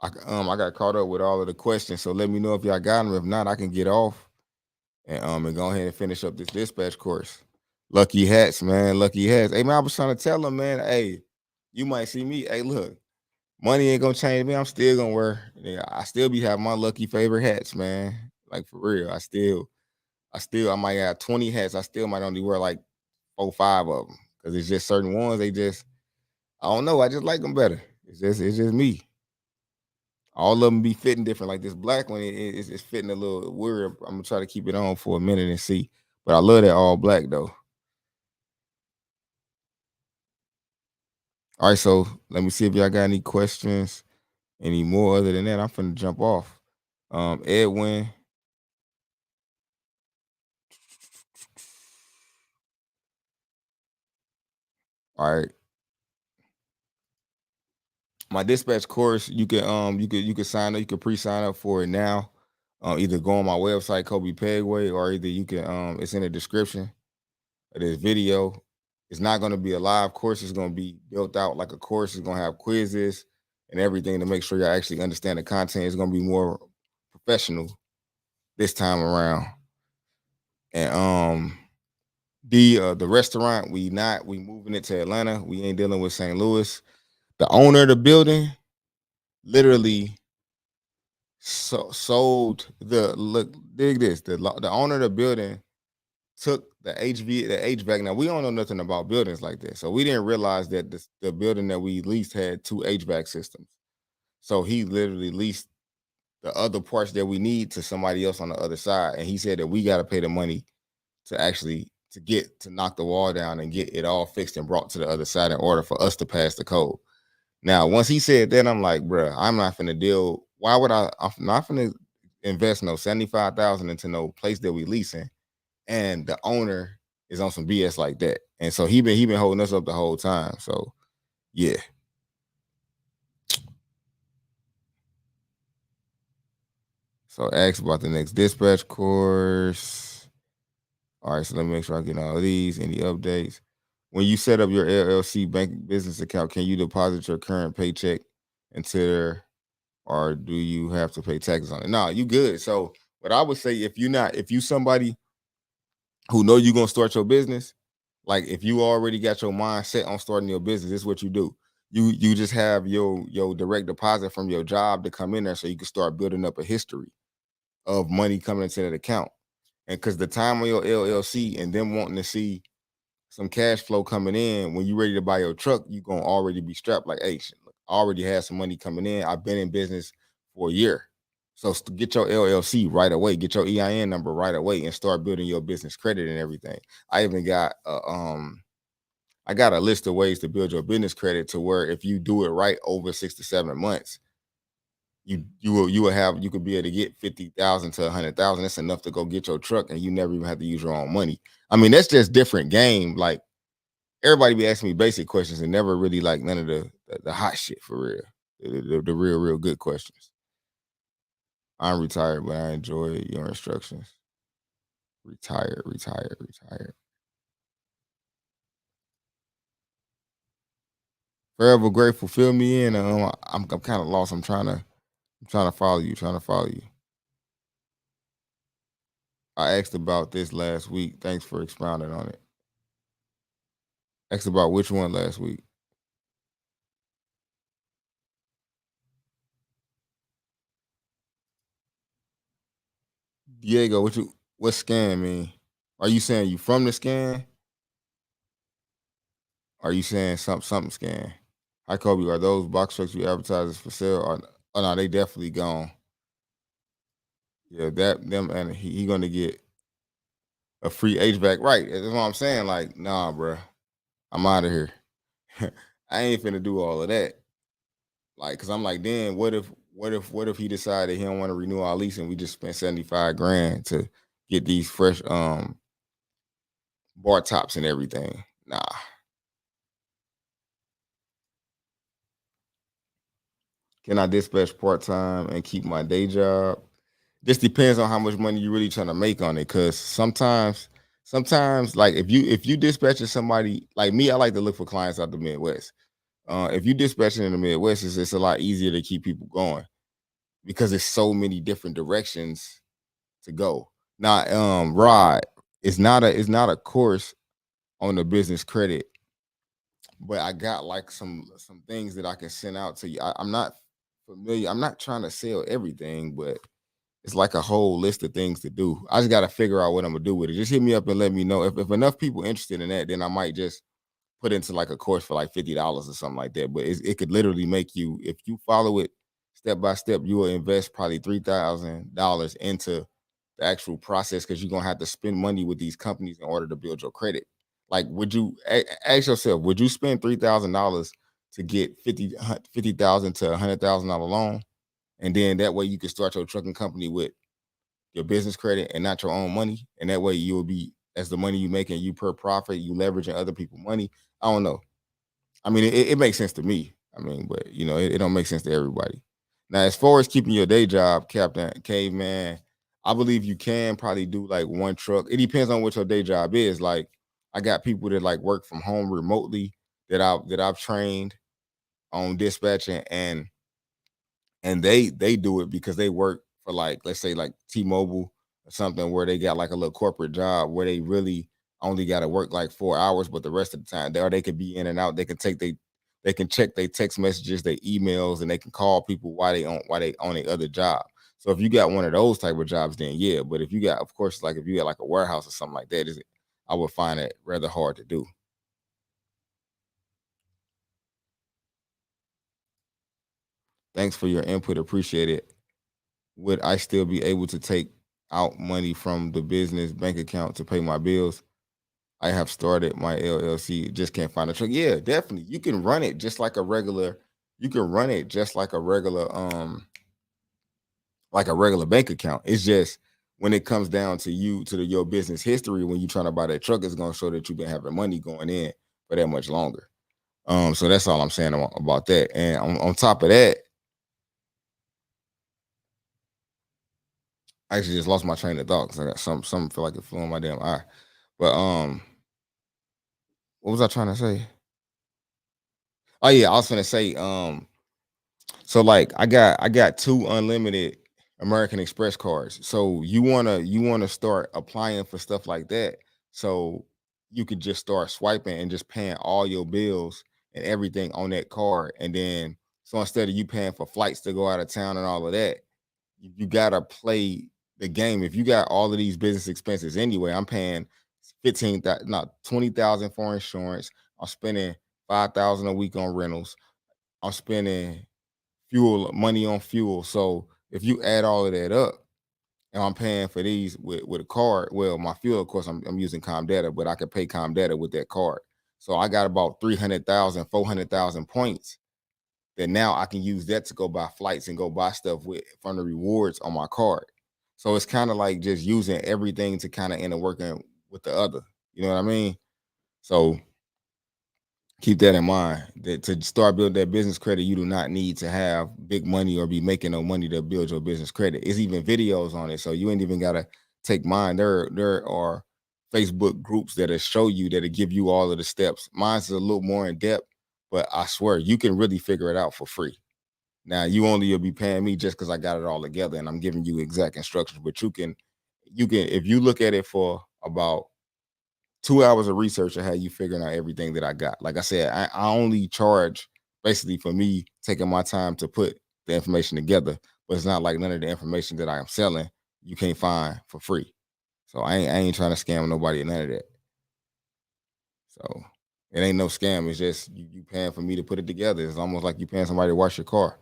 I got caught up with all of the questions. So let me know if y'all got them. If not, I can get off and go ahead and finish up this dispatch course. Lucky hats, man. Lucky hats. Hey man, I was trying to tell them, man. Hey, you might see me. Hey, look, money ain't gonna change me. I'm still gonna wear. Yeah, I still be having my lucky favorite hats, man. Like for real. I might have 20 hats. I still might only wear like 4, 5 of them. Cause it's just certain ones. I don't know. I just like them better. It's just me. All of them be fitting different. Like this black one, it's fitting a little weird. I'm gonna try to keep it on for a minute and see. But I love that all black though. All right, so let me see if y'all got any questions, any more. Other than that, I'm finna jump off. Edwin. All right. My dispatch course, you could sign up, you could pre-sign up for it now. Either go on my website, Coby Pegway, or either you can it's in the description of this video. It's not gonna be a live course, it's gonna be built out like a course. It's gonna have quizzes and everything to make sure you actually understand the content. It's gonna be more professional this time around. And the restaurant, we moving it to Atlanta. We ain't dealing with St. Louis. The owner of the building literally sold the look. Dig this. The owner of the building took the HVAC. Now we don't know nothing about buildings like this, so we didn't realize that the building that we leased had 2 HVAC systems. So he literally leased the other parts that we need to somebody else on the other side, and he said that we got to pay the money to actually to knock the wall down and get it all fixed and brought to the other side in order for us to pass the code. Now, once he said that, I'm like, bruh, I'm not finna deal. Why would I'm not finna invest no 75,000 into no place that we leasing, and the owner is on some BS like that. And so he been holding us up the whole time. So yeah. So ask about the next dispatch course. All right, so let me make sure I get all of these. Any updates? When you set up your LLC bank business account, can you deposit your current paycheck into there? or do you have to pay taxes on it? No, you good. So what I would say, if you somebody who know you gonna start your business, like if you already got your mind set on starting your business, this is what you do. You just have your direct deposit from your job to come in there so you can start building up a history of money coming into that account. And because the time on your LLC and them wanting to see some cash flow coming in, when you ready to buy your truck, you gonna already be strapped like, hey, shit, look, I already had some money coming in. I've been in business for a year. So get your LLC right away, get your EIN number right away, and start building your business credit and everything. I even got I got a list of ways to build your business credit to where if you do it right over 6 to 7 months, you could be able to get 50,000 to 100,000. That's enough to go get your truck, and you never even have to use your own money. I mean, that's just different game. Like everybody be asking me basic questions and never really like none of the hot shit for real. The real good questions. I'm retired, but I enjoy your instructions. Retired. Forever grateful. Fill me in. I'm kind of lost. I'm trying to follow you. Trying to follow you. I asked about this last week. Thanks for expounding on it. Asked about which one last week. Diego, what scan mean? Are you saying you from the scan? Are you saying something scan? Hi Kobe, are those box trucks you advertise as for sale? Or oh no, they definitely gone. Yeah, that them and he gonna get a free HVAC. Right. That's what I'm saying. Like, nah, bro. I'm out of here. I ain't finna do all of that. Like, cause I'm like, then what if he decided he don't want to renew our lease and we just spent 75 grand to get these fresh bar tops and everything? Nah. Can I dispatch part time and keep my day job? This depends on how much money you really trying to make on it. Cause sometimes like if you dispatching somebody like me, I like to look for clients out the Midwest. If you dispatching in the Midwest, it's a lot easier to keep people going because there's so many different directions to go. Now, Rod, it's not a course on the business credit, but I got like some things that I can send out to you. I'm not familiar. I'm not trying to sell everything, but it's like a whole list of things to do. I just got to figure out what I'm gonna do with it. Just hit me up and let me know if enough people interested in that. Then I might just put into like a course for like $50 or something like that. But it could literally make you, if you follow it step by step, you will invest probably $3,000 into the actual process because you're gonna have to spend money with these companies in order to build your credit. Like, would you ask yourself, would you spend $3,000 to get 50,000 to $100,000 loan, and then that way you can start your trucking company with your business credit and not your own money, and that way you will be as the money you making you per profit, you leveraging other people's money. I don't know. I mean, it makes sense to me. I mean, but it don't make sense to everybody. Now, as far as keeping your day job, Captain Caveman, I believe you can probably do like one truck. It depends on what your day job is. Like, I got people that like work from home remotely that I've trained on dispatching, and they do it because they work for like, let's say like T-Mobile or something, where they got like a little corporate job where they really only got to work like 4 hours, but the rest of the time they could be in and out. They can check their text messages, their emails, and they can call people while they on a other job. So if you got one of those type of jobs, then yeah. But if you got, of course, like if you got like a warehouse or something like that, I would find it rather hard to do. Thanks for your input. Appreciate it. Would I still be able to take out money from the business bank account to pay my bills? I have started my LLC, just can't find a truck. Yeah, definitely. You can run it just like a regular, you can run it just like a regular bank account. It's just when it comes down to your business history, when you're trying to buy that truck, it's gonna show that you've been having money going in for that much longer. So that's all I'm saying about that. And on top of that, I actually just lost my train of thought because I got something feel like it flew in my damn eye. But what was I trying to say? Oh yeah, I was gonna say So like I got two unlimited American Express cards. So you wanna start applying for stuff like that. So you could just start swiping and just paying all your bills and everything on that card. And then so instead of you paying for flights to go out of town and all of that, you gotta play the game. If you got all of these business expenses anyway, I'm paying 15,000, not 20,000 for insurance. I'm spending 5,000 a week on rentals. I'm spending fuel money on fuel. So if you add all of that up, and I'm paying for these with a card, well, my fuel, of course, I'm using Comdata, but I could pay Comdata with that card. So I got about 300,000, 400,000 points that now I can use that to go buy flights and go buy stuff with from the rewards on my card. So it's kind of like just using everything to kind of end up working with the other. You know what I mean? So keep that in mind. That to start building that business credit, you do not need to have big money or be making no money to build your business credit. It's even videos on it, so you ain't even gotta take mine. There are Facebook groups that'll show you that'll give you all of the steps. Mine's a little more in depth, but I swear you can really figure it out for free. Now you only will be paying me just because I got it all together and I'm giving you exact instructions. But you can if you look at it for about 2 hours of research to have you figuring out everything that I got. Like I said, I only charge basically for me taking my time to put the information together, but it's not like none of the information that I am selling you can't find for free. So I ain't trying to scam nobody or none of that. So it ain't no scam. It's just you paying for me to put it together. It's almost like you paying somebody to wash your car.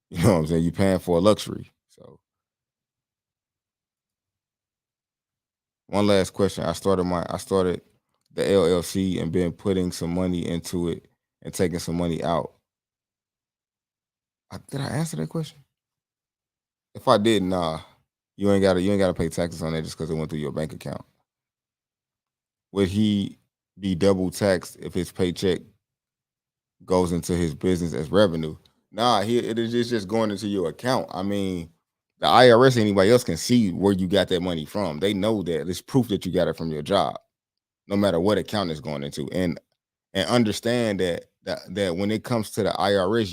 You know what I'm saying? You paying for a luxury. So one last question. I started the LLC and been putting some money into it and taking some money out. Did I answer that question? If I did, nah. You ain't gotta pay taxes on that just because it went through your bank account. Would he be double taxed if his paycheck goes into his business as revenue? Nah, it's just going into your account. I mean, the IRS, anybody else can see where you got that money from. They know that it's proof that you got it from your job, no matter what account it's going into. And understand that when it comes to the IRS,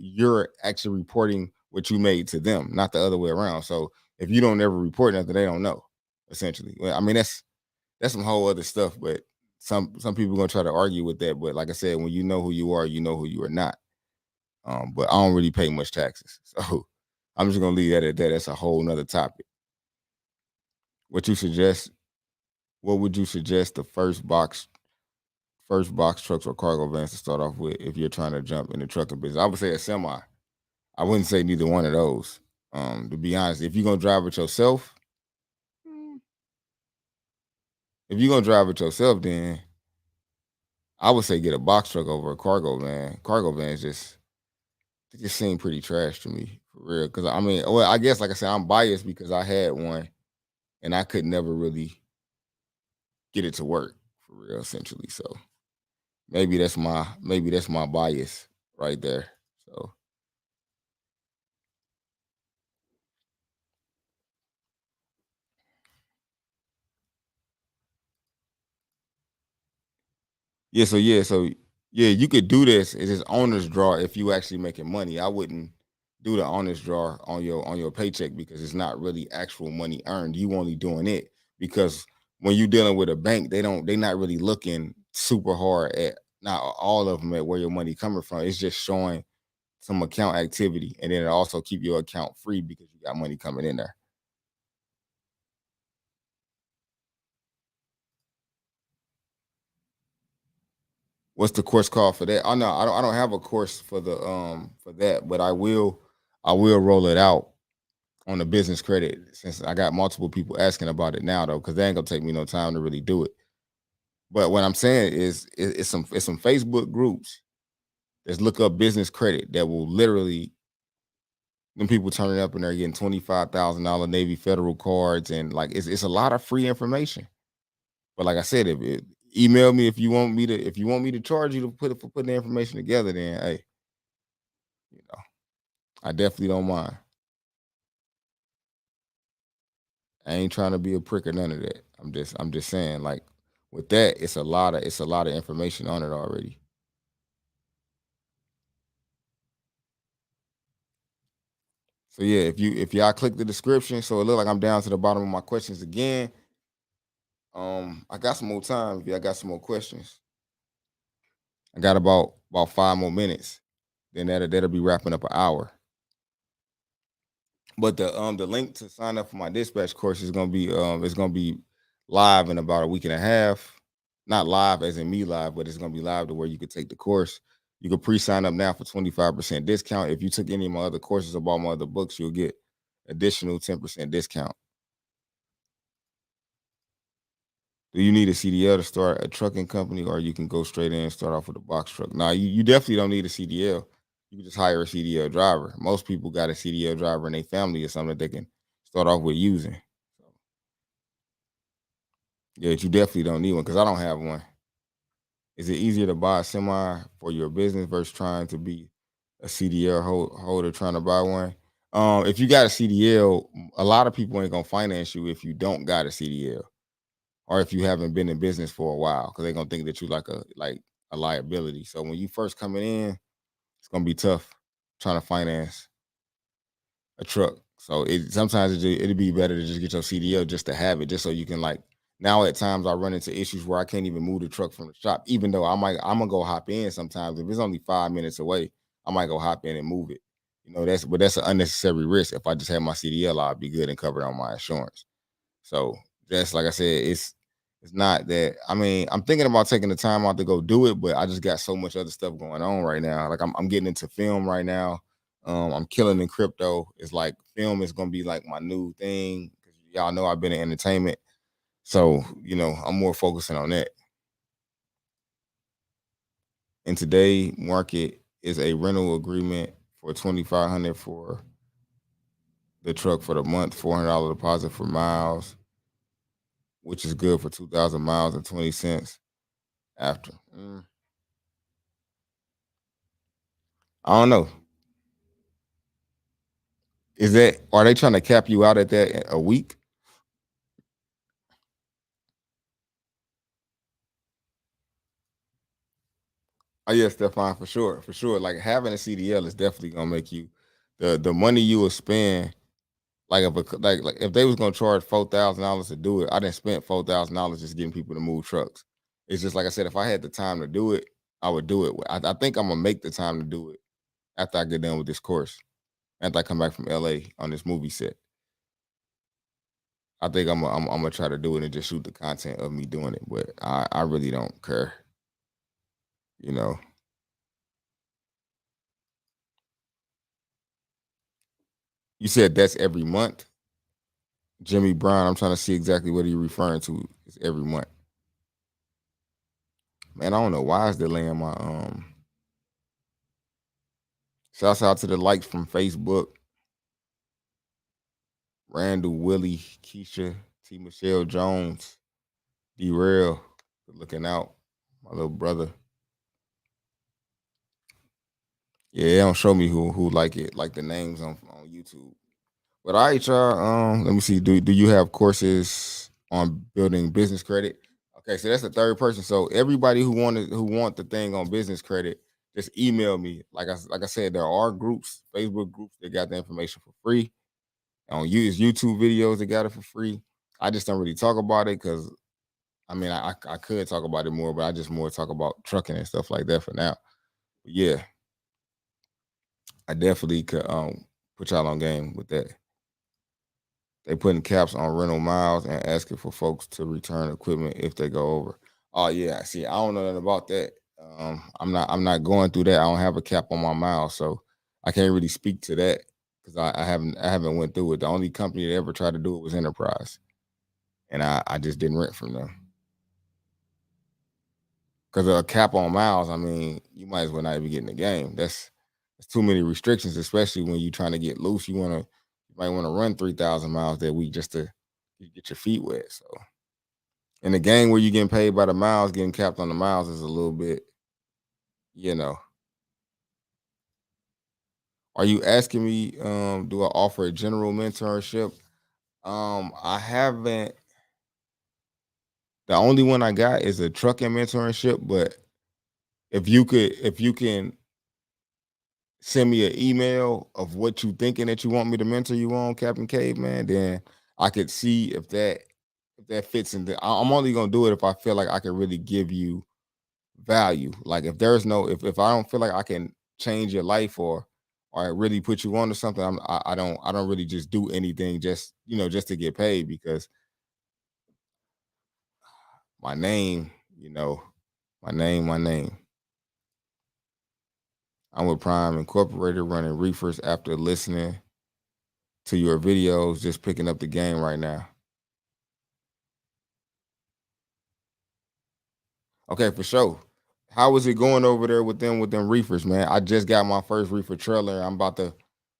you're actually reporting what you made to them, not the other way around. So if you don't ever report nothing, they don't know. Essentially, well, I mean that's some whole other stuff. But some people gonna try to argue with that. But like I said, when you know who you are, you know who you are not. But I don't really pay much taxes, so I'm just gonna leave that at that. That's a whole nother topic. What you suggest? What would you suggest the first box trucks or cargo vans to start off with if you're trying to jump in the trucking business? I would say a semi. I wouldn't say neither one of those. To be honest, if you're gonna drive it yourself, mm, if you're gonna drive it yourself, then I would say get a box truck over a cargo van. Cargo vans just seem pretty trash to me for real. Because I mean, well, I guess like I said, I'm biased because I had one and I could never really get it to work for real, essentially. So maybe that's my bias right there. So yeah, you could do this. It's just owner's draw if you actually making money. I wouldn't do the owner's draw on your paycheck because it's not really actual money earned. You only doing it because when you're dealing with a bank, they not really looking super hard at not all of them at where your money coming from. It's just showing some account activity, and then it also keep your account free because you got money coming in there. What's the course called for that? Oh no, I don't have a course for that, but I will roll it out on the business credit since I got multiple people asking about it now though, because they ain't gonna take me no time to really do it. But what I'm saying is it's some Facebook groups that look up business credit that will literally them people turning up and they're getting $25,000 Navy Federal cards and like it's a lot of free information. But like I said, if it, email me if you want me to charge you to put for putting the information together, then hey, you know, I definitely don't mind. I ain't trying to be a prick or none of that. I'm just saying, like with that, it's a lot of information on it already. So yeah, if y'all click the description, so it look like I'm down to the bottom of my questions again. I got some more time. If y'all got some more questions, I got about 5 more minutes. Then that'll be wrapping up an hour. But the link to sign up for my dispatch course is gonna be it's gonna be live in about a week and a half. Not live as in me live, but it's gonna be live to where you could take the course. You could pre-sign up now for 25% discount. If you took any of my other courses or bought my other books, you'll get additional 10% discount. Do you need a CDL to start a trucking company, or you can go straight in and start off with a box truck? Now, you definitely don't need a CDL. You can just hire a CDL driver. Most people got a CDL driver in their family or something that they can start off with using. So, yeah, you definitely don't need one because I don't have one. Is it easier to buy a semi for your business versus trying to be a CDL holder trying to buy one? If you got a CDL, a lot of people ain't gonna finance you if you don't got a CDL, or if you haven't been in business for a while, because they're gonna think that you like a liability. So when you first coming in, it's gonna be tough trying to finance a truck. So sometimes it'd be better to just get your CDL just to have it, just so you can like. Now at times I run into issues where I can't even move the truck from the shop, even though I'm gonna go hop in sometimes. If it's only 5 minutes away, I might go hop in and move it. That's an unnecessary risk. If I just have my CDL, I'll be good and covered on my insurance. So that's like I said, it's not that. I mean, I'm thinking about taking the time out to go do it, but I just got so much other stuff going on right now. Like I'm getting into film right now. I'm killing in crypto. It's like film is gonna be like my new thing. Y'all know I've been in entertainment. So, I'm more focusing on that. In today market is a rental agreement for 2,500 for the truck for the month, $400 deposit for miles, which is good for 2,000 miles and 20 cents after. I don't know. Are they trying to cap you out at that a week? Oh yeah, Stefan, for sure, for sure. Like having a CDL is definitely gonna make you the money you will spend. Like like if they was gonna charge $4,000 to do it, I didn't spend $4,000 just getting people to move trucks. It's just like I said, if I had the time to do it, I would do it. I think I'm gonna make the time to do it after I get done with this course. After I come back from LA on this movie set, I think I'm gonna try to do it and just shoot the content of me doing it. But I really don't care. You know, you said that's every month. Jimmy Brown, I'm trying to see exactly what you're referring to. It's every month. Man, I don't know why is delaying my shouts out to the likes from Facebook. Randall, Willie, Keisha, T. Michelle Jones, Derail, looking out, my little brother. Yeah, they don't show me who like it, like the names on YouTube. But all right, y'all. Let me see. Do you have courses on building business credit? Okay, so that's the third person. So everybody who want the thing on business credit, just email me. Like I said, there are groups, Facebook groups that got the information for free. On YouTube videos that got it for free. I just don't really talk about it because I mean I could talk about it more, but I just more talk about trucking and stuff like that for now. But yeah, I definitely could put y'all on game with that. They putting caps on rental miles and asking for folks to return equipment if they go over. Oh yeah, see, I don't know nothing about that. I'm not going through that. I don't have a cap on my miles, so I can't really speak to that because I haven't went through it. The only company that ever tried to do it was Enterprise, and I just didn't rent from them because a cap on miles. I mean, you might as well not even get in the game. That's too many restrictions, especially when you're trying to get loose. You might want to run 3,000 miles that week just to get your feet wet. So in the game where you're getting paid by the miles, getting capped on the miles is a little bit, you know. Are you asking me, do I offer a general mentorship? I haven't. The only one I got is a trucking mentorship, but if you can send me an email of what you thinking that you want me to mentor you on, Captain Caveman, then I could see if that fits in. I'm only gonna do it if I feel like I can really give you value. Like if there's no if I don't feel like I can change your life or really put you on to something, I don't really just do anything just just to get paid because my name, my name. I'm with Prime Incorporated running reefers after listening to your videos, just picking up the game right now. Okay, for sure. How is it going over there with them reefers, man? I just got my first reefer trailer. I'm about to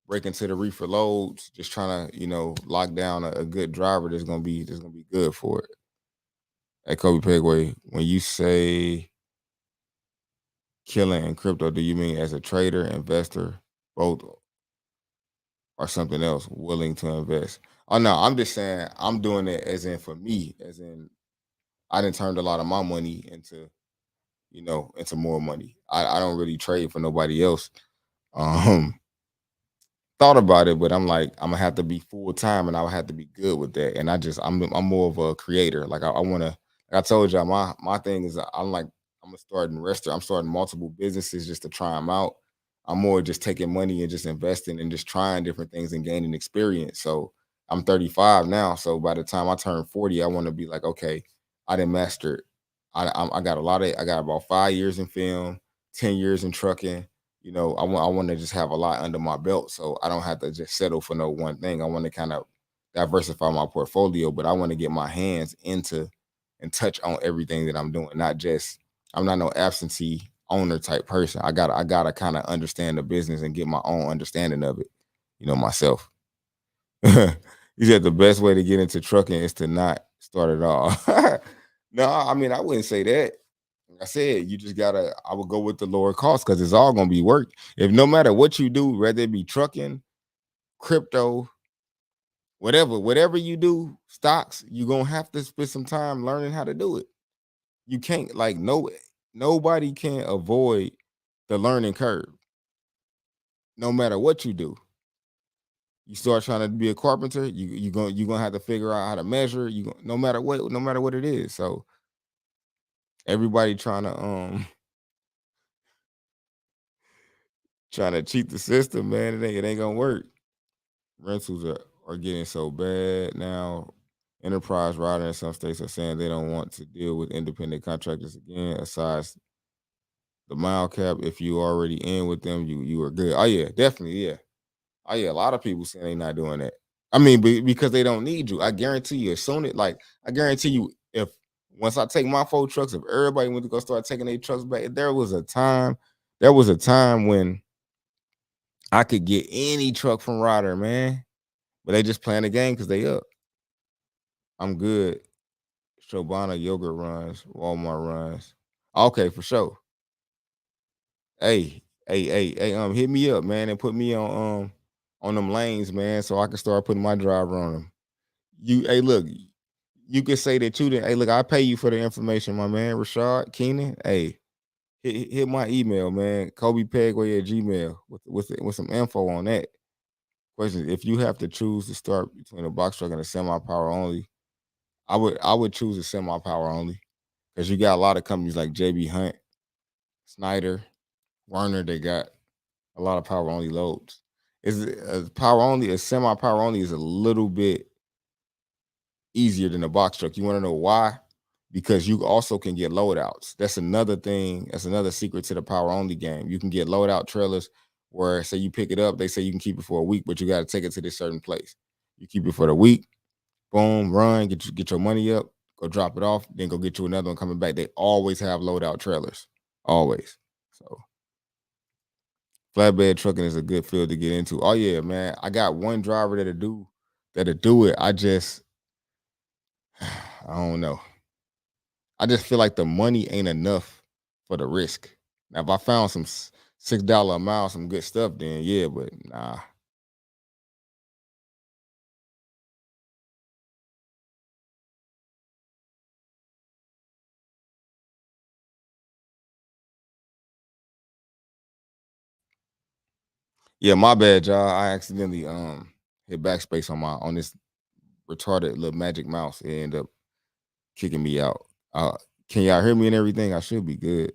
break into the reefer loads, just trying to, lock down a good driver that's gonna be good for it. Hey, Kobe Pegway, when you say killing in crypto, do you mean as a trader, investor, both, or something else, willing to invest? Oh no, I'm just saying I'm doing it as in for me, as in I didn't turn a lot of my money into into more money. I don't really trade for nobody else. Um, thought about it, but I'm like, I'm gonna have to be full time, and I would have to be good with that. And I'm more of a creator. Like I want to. Like I told y'all, my thing is I'm gonna start investor. I'm starting multiple businesses just to try them out. I'm more just taking money and just investing and just trying different things and gaining experience. So I'm 35 now. So by the time I turn 40, I want to be like, okay, I didn't master it. I got I got about 5 years in film, 10 years in trucking. I want to just have a lot under my belt, so I don't have to just settle for no one thing. I want to kind of diversify my portfolio, but I want to get my hands into and touch on everything that I'm doing. Not just I'm not no absentee owner type person. I gotta kind of understand the business and get my own understanding of it, myself. You said the best way to get into trucking is to not start at all. No, I mean I wouldn't say that. Like I said, you just gotta. I would go with the lower cost because it's all gonna be work. If no matter what you do, whether it be trucking, crypto, whatever you do, stocks, you're gonna have to spend some time learning how to do it. You can't nobody can avoid the learning curve. No matter what you do, you start trying to be a carpenter, you gonna have to figure out how to measure. No matter what it is. So everybody trying to trying to cheat the system, man. It ain't gonna work. Rentals are getting so bad now. Enterprise riders in some states are saying they don't want to deal with independent contractors again. Aside the mile cap, if you already in with them, you are good. Oh yeah, definitely, yeah. Oh yeah, a lot of people saying they not doing that. I mean, because they don't need you. I guarantee you, as soon as I guarantee you, if once I take my 4 trucks, if everybody went to go start taking their trucks back, there was a time when I could get any truck from Ryder, man. But they just playing the game because they up. I'm good. Shobana yogurt runs, Walmart runs. Okay, for sure. Hey, hit me up, man, and put me on them lanes, man, so I can start putting my driver on them. Hey, look, you could say that you didn't. Hey, look, I pay you for the information, my man, Rashad Keenan. Hey, hit my email, man, Kobe Pegway at Gmail with some info on that. Question: if you have to choose to start between a box truck and a semi power only, I would choose a semi power only because you got a lot of companies like JB Hunt, Snyder, Werner. They got a lot of power only loads. Is a power only a semi power only is a little bit easier than a box truck. You want to know why? Because you also can get loadouts. That's another thing. That's another secret to the power only game. You can get loadout trailers where say you pick it up, they say you can keep it for a week, but you got to take it to this certain place. You keep it for the week, boom, run, get your money up, go drop it off, then go get you another one coming back. They always have loadout trailers, always. So flatbed trucking is a good field to get into. Oh yeah, man, I got one driver that'll do it. I don't know. I just feel like the money ain't enough for the risk. Now, if I found some $6 a mile, some good stuff, then yeah, but nah. Yeah, my bad, y'all. I accidentally hit backspace on this retarded little magic mouse. It ended up kicking me out. Uh, can y'all hear me and everything? I should be good.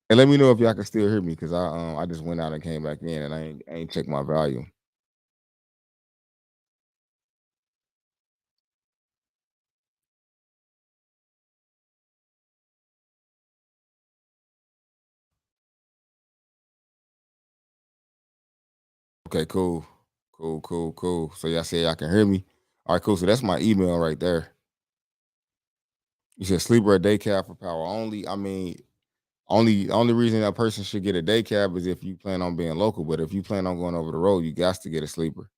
And let me know if y'all can still hear me because I just went out and came back in and I ain't checked my volume. Okay, cool. Cool, cool, cool. So y'all say y'all can hear me. All right, cool. So that's my email right there. You said sleeper or day cab for power only. I mean, only reason that person should get a day cab is if you plan on being local. But if you plan on going over the road, you got to get a sleeper.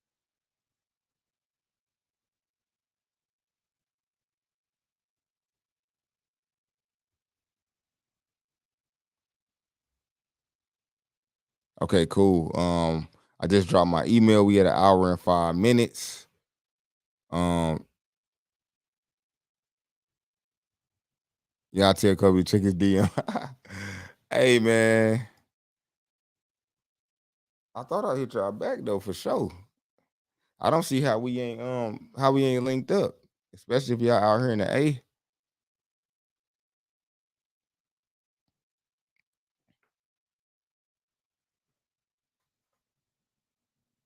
Okay, cool. I just dropped my email. We had an hour and 5 minutes. Um, y'all tell Coby to check his DM. Hey man, I thought I hit y'all back though for sure. I don't see how we ain't linked up, especially if y'all out here in the A.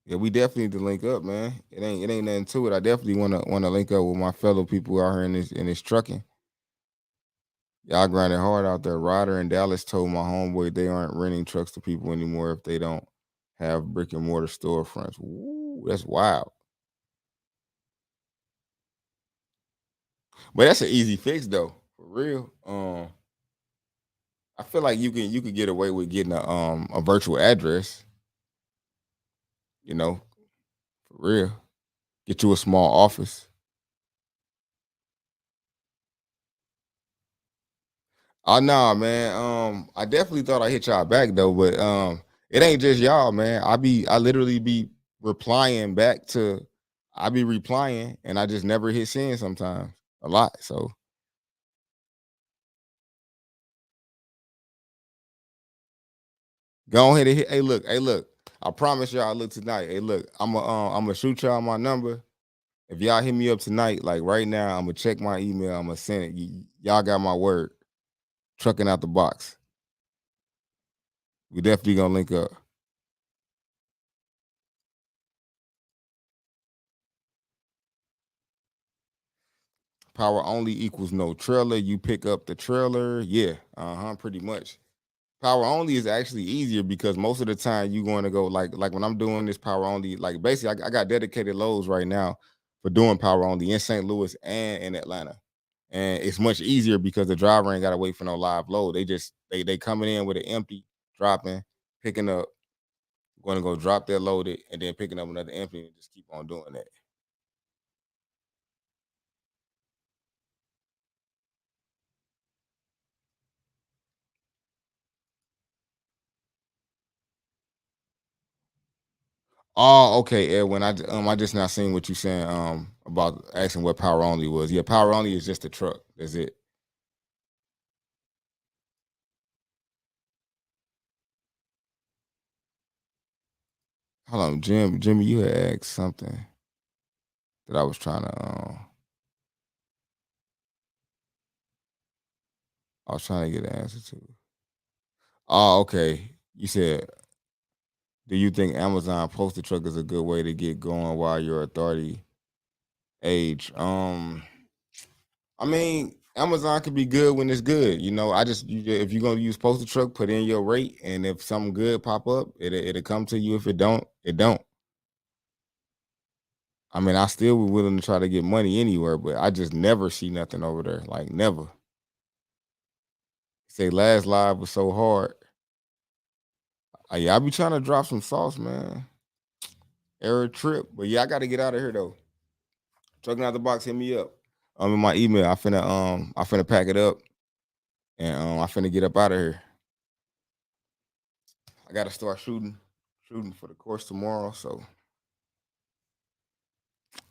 Yeah, we definitely need to link up, man. It ain't nothing to it. I definitely wanna link up with my fellow people out here in this trucking. Y'all grinding hard out there. Ryder in Dallas told my homeboy they aren't renting trucks to people anymore if they don't have brick and mortar storefronts. Woo, that's wild. But that's an easy fix though, for real. I feel like you can get away with getting a virtual address, you know, for real. Get you a small office. Oh nah, man. I definitely thought I hit y'all back though, but it ain't just y'all, man. I literally be replying back to I be replying and I just never hit send sometimes. A lot. So go ahead and hit. Hey look. I promise y'all look tonight. Hey look, I'm gonna shoot y'all my number. If y'all hit me up tonight, like right now, I'm gonna check my email. I'm gonna send it. Y'all got my word. Trucking out the box. We definitely gonna link up. Power only equals no trailer. You pick up the trailer. Yeah, pretty much. Power only is actually easier because most of the time you going to go like when I'm doing this power only, like basically I got dedicated loads right now for doing power only in St. Louis and in Atlanta. And it's much easier because the driver ain't gotta wait for no live load. They coming in with an empty, dropping, picking up, going to go drop their loaded, and then picking up another empty and just keep on doing that. Oh, okay, Edwin. I just not seen what you saying about asking what power only was. Yeah, power only is just a truck. That's it. Hold on, Jimmy, you had asked something that I was trying to I was trying to get an answer to. Oh, okay. You said, do you think Amazon postal truck is a good way to get going while your authority age? I mean, Amazon can be good when it's good. You know, if you're gonna use postal truck, put in your rate, and if something good pop up, it'll come to you. If it don't, it don't. I mean, I still be willing to try to get money anywhere, but I just never see nothing over there. Like never. Say last live was so hard. Yeah, I be trying to drop some sauce, man. Error trip, but yeah, I got to get out of here though. Trucking out the box, hit me up. In my email. I finna pack it up and I finna get up out of here. I got to start shooting for the course tomorrow. So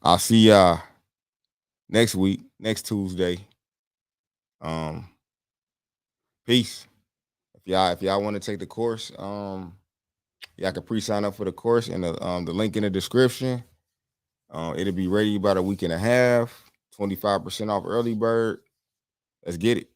I'll see y'all next week, next Tuesday. Um, Peace. If y'all want to take the course, y'all can pre-sign up for the course and the link in the description. It'll be ready about a week and a half. 25% off early bird. Let's get it.